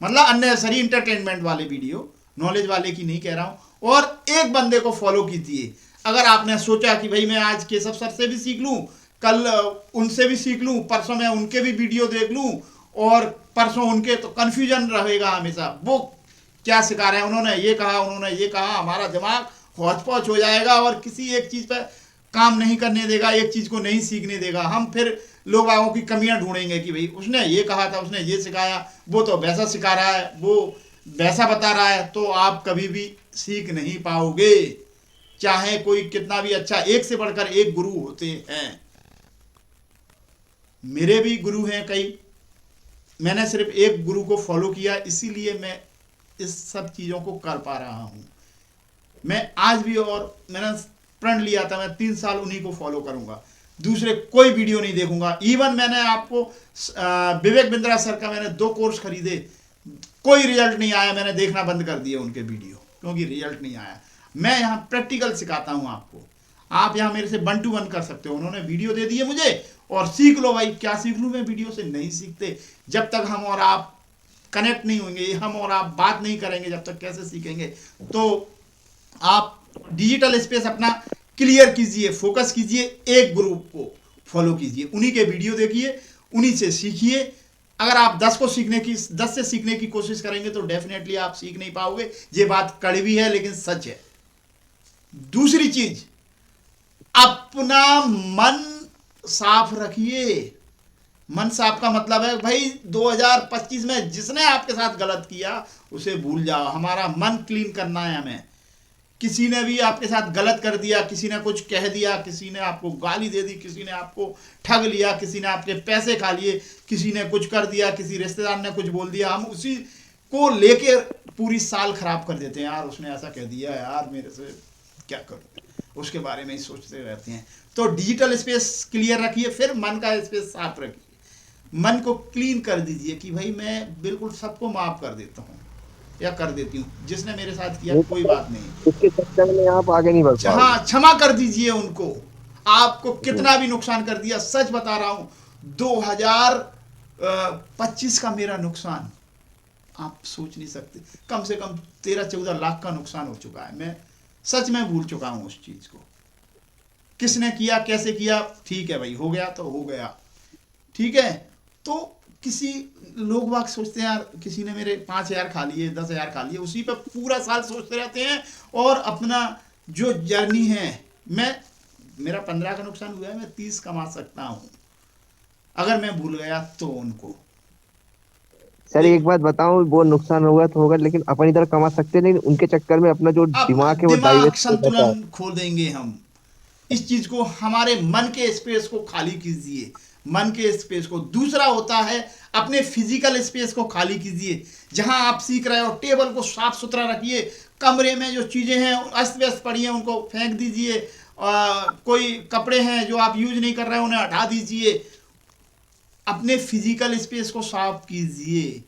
मतलब अननेसेसरी इंटरटेनमेंट वाले वीडियो, नॉलेज वाले की नहीं कह रहा हूं। और एक बंदे को फॉलो कीजिए। अगर आपने सोचा कि भाई मैं आज केशव सर से भी सीख लूं, कल उनसे भी सीख लूं, परसों मैं उनके भी वीडियो देख लूं और परसों उनके, तो कन्फ्यूजन रहेगा हमेशा। वो क्या सिखा रहे हैं, उन्होंने ये कहा, हमारा दिमाग हौच पौच हो जाएगा और किसी एक चीज़ पर काम नहीं करने देगा, एक चीज़ को नहीं सीखने देगा। हम फिर लोग बागों की कमियां ढूंढेंगे कि भाई उसने ये कहा था, उसने ये सिखाया, वो तो वैसा सिखा रहा है, वो वैसा बता रहा है, तो आप कभी भी सीख नहीं पाओगे। चाहे कोई कितना भी अच्छा, एक से बढ़कर एक गुरु होते हैं। मेरे भी गुरु हैं कई, मैंने सिर्फ एक गुरु को फॉलो किया, इसीलिए मैं इस सब चीज़ों को कर पा रहा हूँ। मैं आज भी, और मैंने प्रण लिया था मैं 3 साल उन्हीं को फॉलो करूंगा, दूसरे कोई वीडियो नहीं देखूंगा। इवन मैंने आपको विवेक बिंद्रा सर का मैंने 2 कोर्स खरीदे, कोई रिजल्ट नहीं आया, मैंने देखना बंद कर दिया उनके वीडियो, क्योंकि रिजल्ट नहीं आया। मैं यहाँ प्रैक्टिकल सिखाता हूँ आपको, आप यहाँ मेरे से 1 to 1 कर सकते हो। उन्होंने वीडियो दे दी है मुझे और सीख लो भाई। क्या सीख लूँ मैं वीडियो से? नहीं सीखते। जब तक हम और आप कनेक्ट नहीं होंगे, हम और आप बात नहीं करेंगे, जब तक कैसे सीखेंगे? तो आप डिजिटल स्पेस अपना क्लियर कीजिए, फोकस कीजिए, एक ग्रुप को फॉलो कीजिए, उन्हीं के वीडियो देखिए, उन्हीं से सीखिए। अगर आप 10 से सीखने की कोशिश करेंगे तो डेफिनेटली आप सीख नहीं पाओगे। ये बात कड़वी है लेकिन सच है। दूसरी चीज, अपना मन साफ रखिए। मन साफ का मतलब है भाई 2025 में जिसने आपके साथ गलत किया उसे भूल जाओ। हमारा मन क्लीन करना है हमें। किसी ने भी आपके साथ गलत कर दिया, किसी ने कुछ कह दिया, किसी ने आपको गाली दे दी, किसी ने आपको ठग लिया, किसी ने आपके पैसे खा लिए, किसी ने कुछ कर दिया, किसी रिश्तेदार ने कुछ बोल दिया, हम उसी को लेके पूरी साल खराब कर देते हैं। यार उसने ऐसा कह दिया, यार मेरे से क्या करूं, उसके बारे में ही सोचते रहते हैं। तो डिजिटल स्पेस क्लियर रखिए, फिर मन का स्पेस साफ रखिए। मन को क्लीन कर दीजिए कि भाई मैं बिल्कुल सबको माफ कर देता हूँ या कर देती हूँ, जिसने मेरे साथ किया कोई बात नहीं, उसके चक्कर में आप आगे नहीं बढ़ पाओगे। हाँ क्षमा कर दीजिए उनको। आपको कितना भी नुकसान कर दिया, सच बता रहा हूँ, 2025 का मेरा नुकसान आप सोच नहीं सकते। कम से कम 13-14 लाख का नुकसान हो चुका है। मैं सच में भूल चुका हूँ उस चीज को, किसने किया, कैसे किया। ठीक है भाई, हो गया तो हो गया, ठीक है। तो किसी लोग बाग सोचते हैं यार किसी ने मेरे 5,000 खा लिए, 10,000 खा लिए, उसी पे पूरा साल सोचते रहते हैं। और अपना जो जर्नी है, मेरा 15 का नुकसान हुआ है, मैं 30 कमा सकता हूँ अगर मैं भूल गया तो उनको। सर एक बात बताऊं, वो नुकसान होगा तो होगा, लेकिन अपन इधर कमा सकते नहीं, उनके चक्कर में अपना जो अपना दिमाग है वो दिमाग डाइवर्ट हो जाता है। संतुलन खो देंगे हम। इस चीज को, हमारे मन के स्पेस को खाली कीजिए, मन के स्पेस को। दूसरा होता है अपने फिजिकल स्पेस को खाली कीजिए। जहां आप सीख रहे हो टेबल को साफ सुथरा रखिए, कमरे में जो चीजें हैं अस्त व्यस्त पड़ी हैं उनको फेंक दीजिए, कोई कपड़े हैं जो आप यूज नहीं कर रहे हैं उन्हें हटा दीजिए। अपने फिजिकल स्पेस को साफ कीजिए।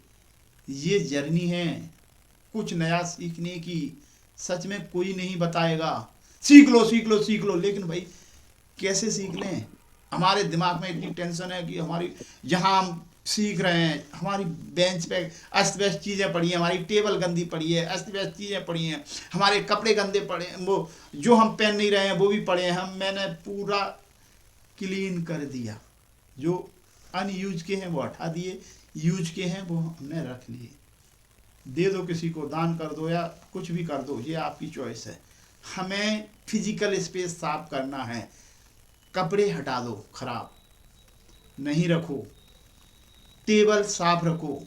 ये जर्नी है कुछ नया सीखने की, सच में कोई नहीं बताएगा। सीख लो सीख लो सीख लो, लेकिन भाई कैसे सीख लें? हमारे दिमाग में इतनी टेंशन है कि हमारी, जहाँ हम सीख रहे हैं हमारी बेंच पे अस्त व्यस्त चीज़ें पड़ी हैं, हमारी टेबल गंदी पड़ी है, अस्त व्यस्त चीज़ें पड़ी हैं, हमारे कपड़े गंदे पड़े हैं, वो जो हम पहन नहीं रहे हैं वो भी पड़े हैं। मैंने पूरा क्लीन कर दिया। जो अनयूज के हैं वो हटा दिए, यूज के हैं वो हमने रख लिए। दे दो किसी को, दान कर दो या कुछ भी कर दो, ये आपकी चॉइस है। हमें फिजिकल स्पेस साफ करना है। कपड़े हटा दो, खराब नहीं रखो, टेबल साफ रखो,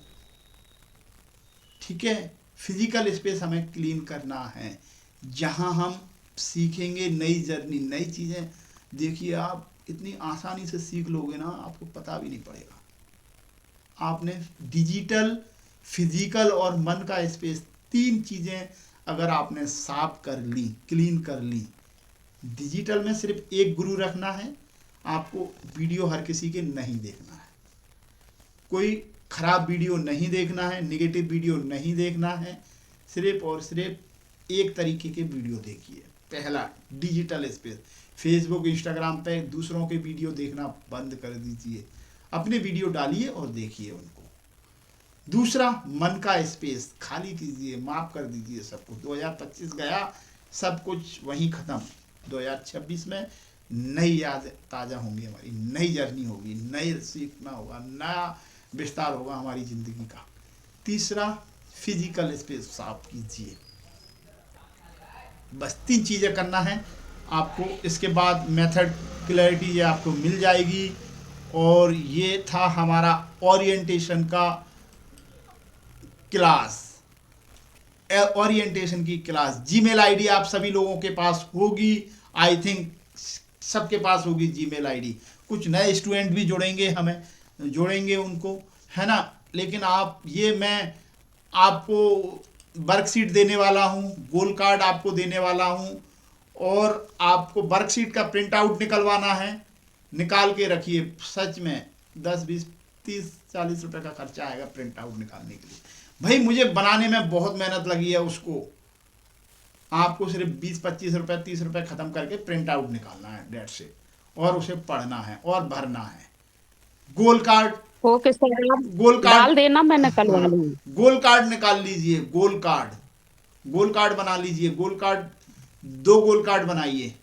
ठीक है। फिजिकल स्पेस हमें क्लीन करना है, जहां हम सीखेंगे नई जर्नी, नई चीज़ें। देखिए आप इतनी आसानी से सीख लोगे ना, आपको पता भी नहीं पड़ेगा। आपने डिजिटल, फिजिकल और मन का स्पेस, 3 चीज़ें अगर आपने साफ कर ली, क्लीन कर ली। डिजिटल में सिर्फ एक गुरु रखना है, आपको वीडियो हर किसी के नहीं देखना है, कोई खराब वीडियो नहीं देखना है, नेगेटिव वीडियो नहीं देखना है, सिर्फ और सिर्फ एक तरीके के वीडियो देखिए। पहला, डिजिटल स्पेस। फेसबुक, इंस्टाग्राम पे दूसरों के वीडियो देखना बंद कर दीजिए, अपने वीडियो डालिए और देखिए उनको। दूसरा, मन का स्पेस खाली कीजिए, माफ कर दीजिए सब कुछ। 2025 गया, सब कुछ वहीं ख़त्म। 2026 में नई याद ताज़ा होंगी, हमारी नई जर्नी होगी, नई सीखना होगा, नया विस्तार होगा हमारी ज़िंदगी का। तीसरा, फिजिकल स्पेस साफ कीजिए। बस 3 चीज़ें करना है आपको। इसके बाद मेथड क्लैरिटी ये आपको मिल जाएगी। और ये था हमारा ओरिएंटेशन का क्लास, ओरिएंटेशन की क्लास। जीमेल आईडी आप सभी लोगों के पास होगी, आई थिंक सबके पास होगी जीमेल आईडी। कुछ नए स्टूडेंट भी जुड़ेंगे, हमें जोड़ेंगे उनको, है ना। लेकिन आप ये, मैं आपको वर्कशीट देने वाला हूँ, गोल कार्ड आपको देने वाला हूँ, और आपको वर्कशीट का प्रिंट आउट निकलवाना है। निकाल के रखिए, सच में 10, 20, 30, 40 रुपए का खर्चा आएगा प्रिंट आउट निकालने के लिए। भाई मुझे बनाने में बहुत मेहनत लगी है, उसको आपको सिर्फ 20, 25 रुपए, 30 रुपए ख़त्म करके प्रिंट आउट निकालना है, डेट से, और उसे पढ़ना है और भरना है। गोल कार्ड, ओके सर, आप गोल कार्ड डाल देना, मैं निकलवा हाँ, लूंगी। गोल कार्ड निकाल लीजिए। गोल कार्ड, गोल कार्ड बना लीजिए। गोल कार्ड 2 गोल कार्ड बनाइए,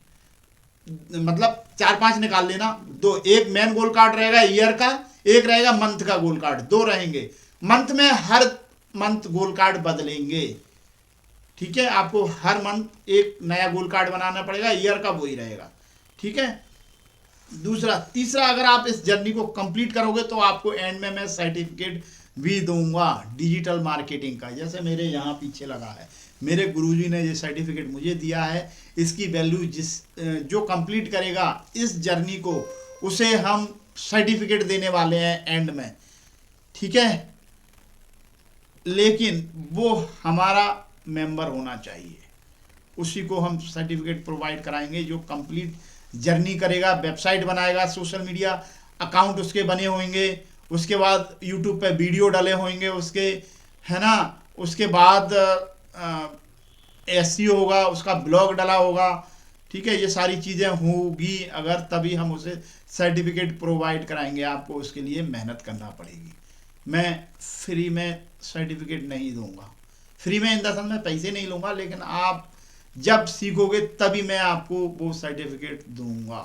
मतलब 4-5 निकाल लेना। 2, एक मेन गोल कार्ड रहेगा ईयर का, एक रहेगा मंथ का गोल कार्ड, 2 रहेंगे। मंथ में हर मंथ गोल कार्ड बदलेंगे, ठीक है। आपको हर मंथ एक नया गोल कार्ड बनाना पड़ेगा, ईयर का वही रहेगा, ठीक है। तीसरा, अगर आप इस जर्नी को कंप्लीट करोगे तो आपको एंड में मैं सर्टिफिकेट भी दूंगा डिजिटल मार्केटिंग का, जैसे मेरे यहाँ पीछे लगा है। मेरे गुरुजी ने ये सर्टिफिकेट मुझे दिया है। इसकी वैल्यू जो कंप्लीट करेगा इस जर्नी को, उसे हम सर्टिफिकेट देने वाले हैं एंड में, ठीक है। लेकिन वो हमारा मेंबर होना चाहिए, उसी को हम सर्टिफिकेट प्रोवाइड कराएंगे जो कंप्लीट जर्नी करेगा। वेबसाइट बनाएगा, सोशल मीडिया अकाउंट उसके बने होंगे, उसके बाद यूट्यूब पे वीडियो डले होंगे उसके, है ना। उसके बाद एसईओ होगा, उसका ब्लॉग डला होगा, ठीक है। ये सारी चीज़ें होगी अगर, तभी हम उसे सर्टिफिकेट प्रोवाइड कराएंगे। आपको उसके लिए मेहनत करना पड़ेगी। मैं फ्री में सर्टिफिकेट नहीं दूंगा, फ्री में इन द सेंस मैं पैसे नहीं लूँगा, लेकिन आप जब सीखोगे तभी मैं आपको वो सर्टिफिकेट दूंगा,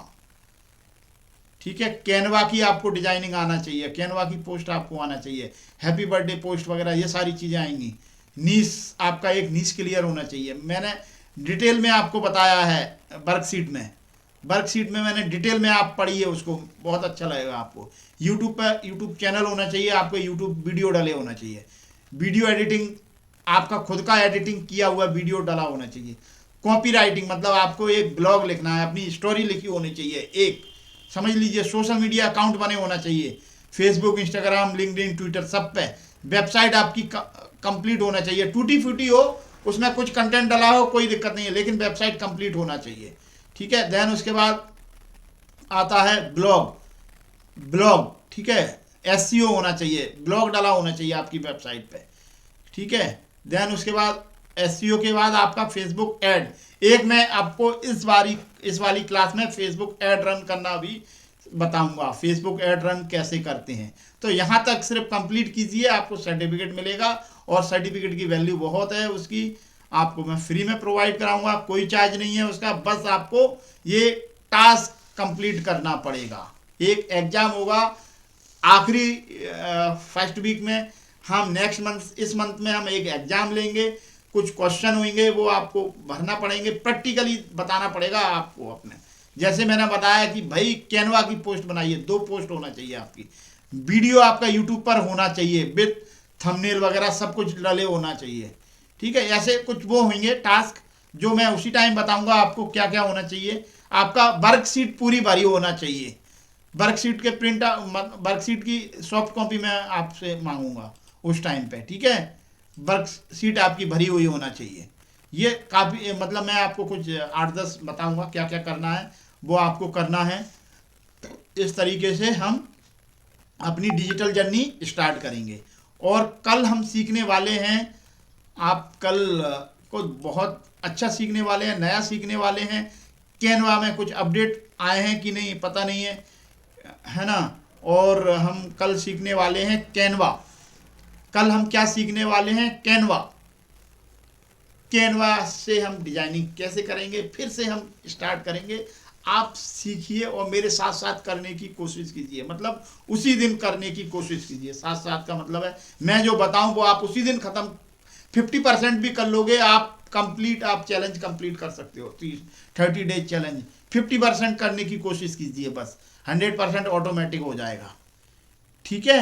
ठीक है। कैनवा की आपको डिजाइनिंग आना चाहिए, कैनवा की पोस्ट आपको आना चाहिए, हैप्पी बर्थडे पोस्ट वगैरह, ये सारी चीज़ें आएंगी। नीश, आपका एक नीश क्लियर होना चाहिए। मैंने डिटेल में आपको बताया है वर्कशीट में मैंने डिटेल में, आप पढ़िए उसको, बहुत अच्छा लगेगा आपको। यूट्यूब पर यूट्यूब चैनल होना चाहिए, आपको यूट्यूब वीडियो डले होना चाहिए। वीडियो एडिटिंग, आपका खुद का एडिटिंग किया हुआ वीडियो डला होना चाहिए। कॉपी राइटिंग, मतलब आपको एक ब्लॉग लिखना है, अपनी स्टोरी लिखी होनी चाहिए, एक समझ लीजिए। सोशल मीडिया अकाउंट बने होना चाहिए, फेसबुक, इंस्टाग्राम, लिंक्डइन, ट्विटर, सब पे। वेबसाइट आपकी कंप्लीट होना चाहिए, टूटी फूटी हो, उसमें कुछ कंटेंट डला हो, कोई दिक्कत नहीं है, लेकिन वेबसाइट कंप्लीट होना चाहिए, ठीक है। देन उसके बाद आता है ब्लॉग, ठीक है। एसईओ होना चाहिए, ब्लॉग डला होना चाहिए आपकी वेबसाइट पे, ठीक है। देन उसके बाद एसईओ के बाद आपका फेसबुक ऐड। एक मैं आपको इस वाली क्लास में फेसबुक ऐड रन करना भी बताऊंगा, फेसबुक ऐड रन कैसे करते हैं। तो यहाँ तक सिर्फ कंप्लीट कीजिए, आपको सर्टिफिकेट मिलेगा, और सर्टिफिकेट की वैल्यू बहुत है उसकी। आपको मैं फ्री में प्रोवाइड कराऊंगा, कोई चार्ज नहीं है उसका, बस आपको ये टास्क कंप्लीट करना पड़ेगा। एक एग्जाम होगा आखिरी फर्स्ट वीक में, हम नेक्स्ट मंथ, इस मंथ में हम एक एग्जाम लेंगे, कुछ क्वेश्चन होंगे, वो आपको भरना पड़ेंगे, प्रैक्टिकली बताना पड़ेगा आपको अपने। जैसे मैंने बताया कि भाई कैनवा की पोस्ट बनाइए, 2 पोस्ट होना चाहिए आपकी, वीडियो आपका यूट्यूब पर होना चाहिए विद थंबनेल वगैरह सब कुछ डले होना चाहिए, ठीक है। ऐसे कुछ वो होंगे टास्क जो मैं उसी टाइम बताऊंगा आपको क्या क्या होना चाहिए। आपका वर्कशीट पूरी भरी होना चाहिए। वर्कशीट के प्रिंट वर्कशीट की सॉफ्ट कॉपी मैं आपसे मांगूंगा उस टाइम पे, ठीक है। वर्कशीट आपकी भरी हुई होना चाहिए। ये काफ़ी मतलब मैं आपको कुछ 8-10 बताऊंगा क्या क्या करना है, वो आपको करना है। इस तरीके से हम अपनी डिजिटल जर्नी स्टार्ट करेंगे। और कल हम सीखने वाले हैं, आप कल को बहुत अच्छा सीखने वाले हैं, नया सीखने वाले हैं। कैनवा में कुछ अपडेट आए हैं कि नहीं पता नहीं है ना। और हम कल सीखने वाले हैं कैनवा। कल हम क्या सीखने वाले हैं? कैनवा। कैनवा से हम डिजाइनिंग कैसे करेंगे फिर से हम स्टार्ट करेंगे। आप सीखिए और मेरे साथ साथ करने की कोशिश कीजिए, मतलब उसी दिन करने की कोशिश कीजिए। साथ साथ का मतलब है मैं जो बताऊं वो आप उसी दिन ख़त्म 50% भी कर लोगे, आप कंप्लीट आप चैलेंज कंप्लीट कर सकते हो। 30 डेज चैलेंज 50% करने की कोशिश कीजिए, बस 100% ऑटोमेटिक हो जाएगा, ठीक है।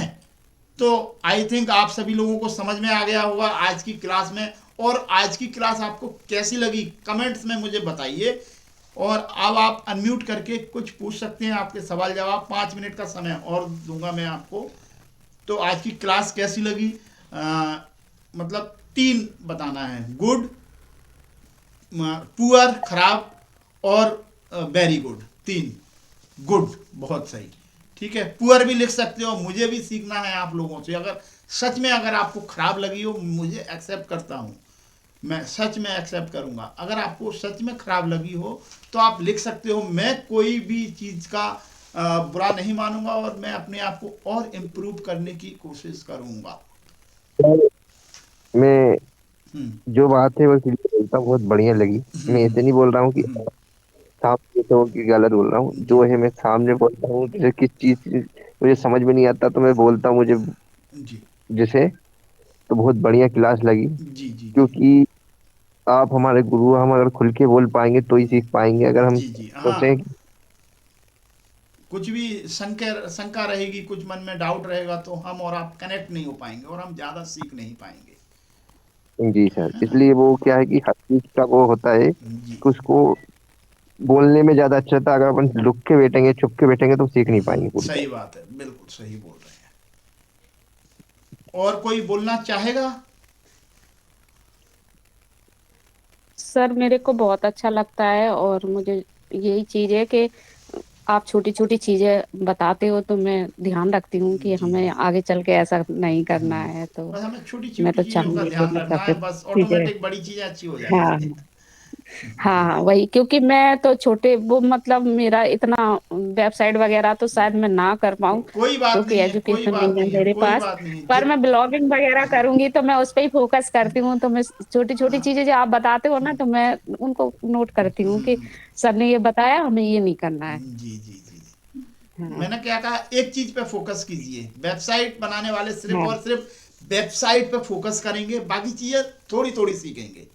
तो आई थिंक आप सभी लोगों को समझ में आ गया होगा आज की क्लास में। और आज की क्लास आपको कैसी लगी कमेंट्स में मुझे बताइए। और अब आप अनम्यूट करके कुछ पूछ सकते हैं, आपके सवाल जवाब 5 मिनट का समय और दूंगा मैं आपको। तो आज की क्लास कैसी लगी? मतलब 3 बताना है, गुड, पुअर खराब और वेरी गुड। 3 गुड बहुत सही, ठीक है। पुअर भी लिख सकते हो, मुझे भी सीखना है आप लोगों से। अगर सच में अगर आपको खराब लगी हो मुझे एक्सेप्ट करता हूँ, मैं सच में एक्सेप्ट करूँगा। अगर आपको सच में खराब लगी हो तो आप लिख सकते हो। मैं कोई भी चीज़ का बुरा नहीं मानूंगा और मैं अपने आप को और इम्प्रूव करने की कोशिश करूँगा। मैं हम्म, जो बात है वो क्लियर बोलता हूँ, बहुत बढ़िया लगी। मैं ऐसे नहीं बोल रहा हूँ कि सामने तो कि गलत बोल रहा हूँ, जी जो है मैं सामने बोलता हूँ। जैसे किस चीज मुझे समझ में नहीं आता तो मैं बोलता हूँ मुझे जी जैसे, तो बहुत बढ़िया क्लास लगी। जी जी जी क्योंकि आप हमारे गुरु, हम अगर खुल के बोल पाएंगे तो ही सीख पाएंगे। अगर हम जी जी हाँ। सोचें कुछ भी शंका रहेगी, कुछ मन में डाउट रहेगा तो हम और आप कनेक्ट नहीं हो पाएंगे और हम ज़्यादा सीख नहीं पाएंगे, जी सर, है ना। इसलिए वो क्या है कि हर चीज का वो होता है जी कि उसको बोलने में ज्यादा अच्छा था। अगर अपन लुक के बैठेंगे, चुप के बैठेंगे तो सीख नहीं पाएंगे पूरी सही तरह। बात है, बिल्कुल सही बोल रहे हैं। और कोई बोलना चाहेगा? सर मेरे को बहुत अच्छा लगता है और मुझे यही चीज है कि आप छोटी छोटी चीजें बताते हो तो मैं ध्यान रखती हूँ कि जी हमें जी। आगे चल के ऐसा नहीं करना है। तो बस हमें छोटी मैं छोटी तो चीज़ों का चाहूंगी कि ध्यान मतलब रखना कि है, बस चीजें, ऑटोमेटिक बड़ी चीज़ें अच्छी हो हाँ जाएंगी। हाँ हाँ, वही क्योंकि मैं तो छोटे वो मतलब मेरा इतना वेबसाइट वगैरह तो शायद मैं ना कर पाऊँ कोई बात क्योंकि नहीं है, कोई एजुकेशन बात नहीं है नहीं है, मेरे कोई पास। बात नहीं है। पर मैं ब्लॉगिंग वगैरह करूंगी तो मैं उस पर ही फोकस करती हूँ। तो मैं छोटी छोटी चीजें जो आप बताते हो ना तो मैं उनको नोट करती हूँ कि सर ने ये बताया हमें ये नहीं करना है। जी जी जी जी। हाँ मैंने क्या कहा, एक चीज पे फोकस कीजिए। वेबसाइट बनाने वाले सिर्फ हाँ। और सिर्फ वेबसाइट पे फोकस करेंगे, बाकी चीजें थोड़ी थोड़ी सीखेंगे,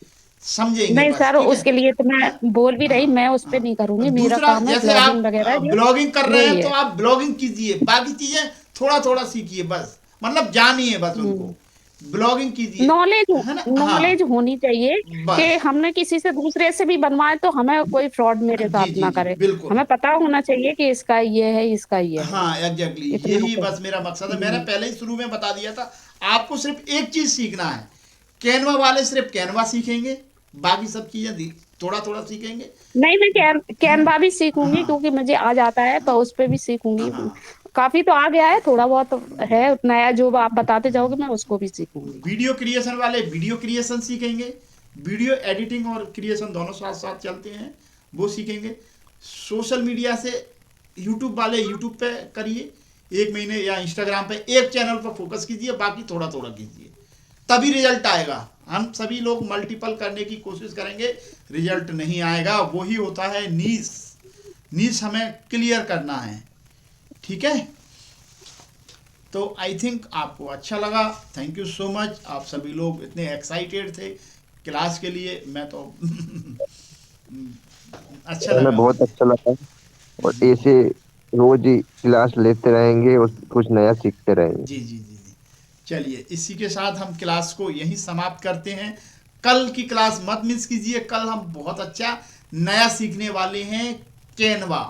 समझेंगे नहीं बस, सर ठीक है। उसके लिए तो मैं बोल भी रही, हाँ मैं उस पे हाँ। नहीं और करूंगी। मेरा दूसरा काम है जैसे ब्लॉगिंग आप वगैरह जो ब्लॉगिंग कर रहे वही हैं तो है। आप ब्लॉगिंग कीजिए, बाकी चीजें थोड़ा थोड़ा सीखिए, बस मतलब जानिए बस उनको। हम्म। ब्लॉगिंग कीजिए, नॉलेज, है ना। हाँ नॉलेज होनी चाहिए कि बस। हमने किसी से दूसरे से भी बनवाए तो हमें कोई फ्रॉड मेरे जी साथ जी ना जी करे। बिल्कुल। हमें पता होना चाहिए कि इसका ये है, इसका ये है। हाँ एग्जैक्टली, इतना यही तो बस मेरा मकसद है। मैंने हम्म। पहले ही शुरू में बता दिया था, आपको सिर्फ एक चीज सीखना है। कैनवा वाले सिर्फ कैनवा सीखेंगे, बाकी सब चीजें थोड़ा थोड़ा सीखेंगे, नहीं मैं है ना। कैनवा भी सीखूंगी हाँ क्योंकि मुझे आ जाता है तो उस पे भी सीखूंगी। हाँ। काफी तो आ गया है, थोड़ा बहुत है नया जो आप बताते जाओगे मैं उसको भी सीखूंगी। वीडियो क्रिएशन वाले वीडियो क्रिएशन सीखेंगे, वीडियो एडिटिंग और क्रिएशन दोनों साथ साथ चलते हैं, वो सीखेंगे। सोशल मीडिया से यूट्यूब वाले यूट्यूब पे करिए 1 महीने, या इंस्टाग्राम पे एक चैनल पर फोकस कीजिए, बाकी थोड़ा थोड़ा कीजिए, तभी रिजल्ट आएगा। हम सभी लोग मल्टीपल करने की कोशिश करेंगे, रिजल्ट नहीं आएगा। वही होता है नीश, नीश हमें क्लियर करना है, ठीक है। तो आई थिंक आपको अच्छा लगा। थैंक यू सो मच, आप सभी लोग इतने एक्साइटेड थे क्लास के लिए, मैं तो अच्छा हमें लगा बहुत मुझे। अच्छा लगा और ऐसे रोज ही क्लास लेते रहेंगे और कुछ नया सीखते रहेंगे। जी जी जी जी। चलिए इसी के साथ हम क्लास को यहीं समाप्त करते हैं। कल की क्लास मत मिस कीजिए। कल हम बहुत अच्छा नया सीखने वाले हैं कैनवा,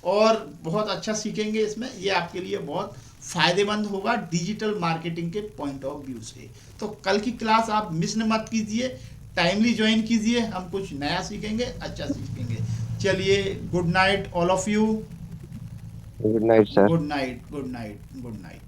और बहुत अच्छा सीखेंगे इसमें। ये आपके लिए बहुत फ़ायदेमंद होगा डिजिटल मार्केटिंग के पॉइंट ऑफ व्यू से। तो कल की क्लास आप मिस मत कीजिए, टाइमली ज्वाइन कीजिए, हम कुछ नया सीखेंगे, अच्छा सीखेंगे। चलिए, good night all of you. Good night sir. Good night, good night, good night.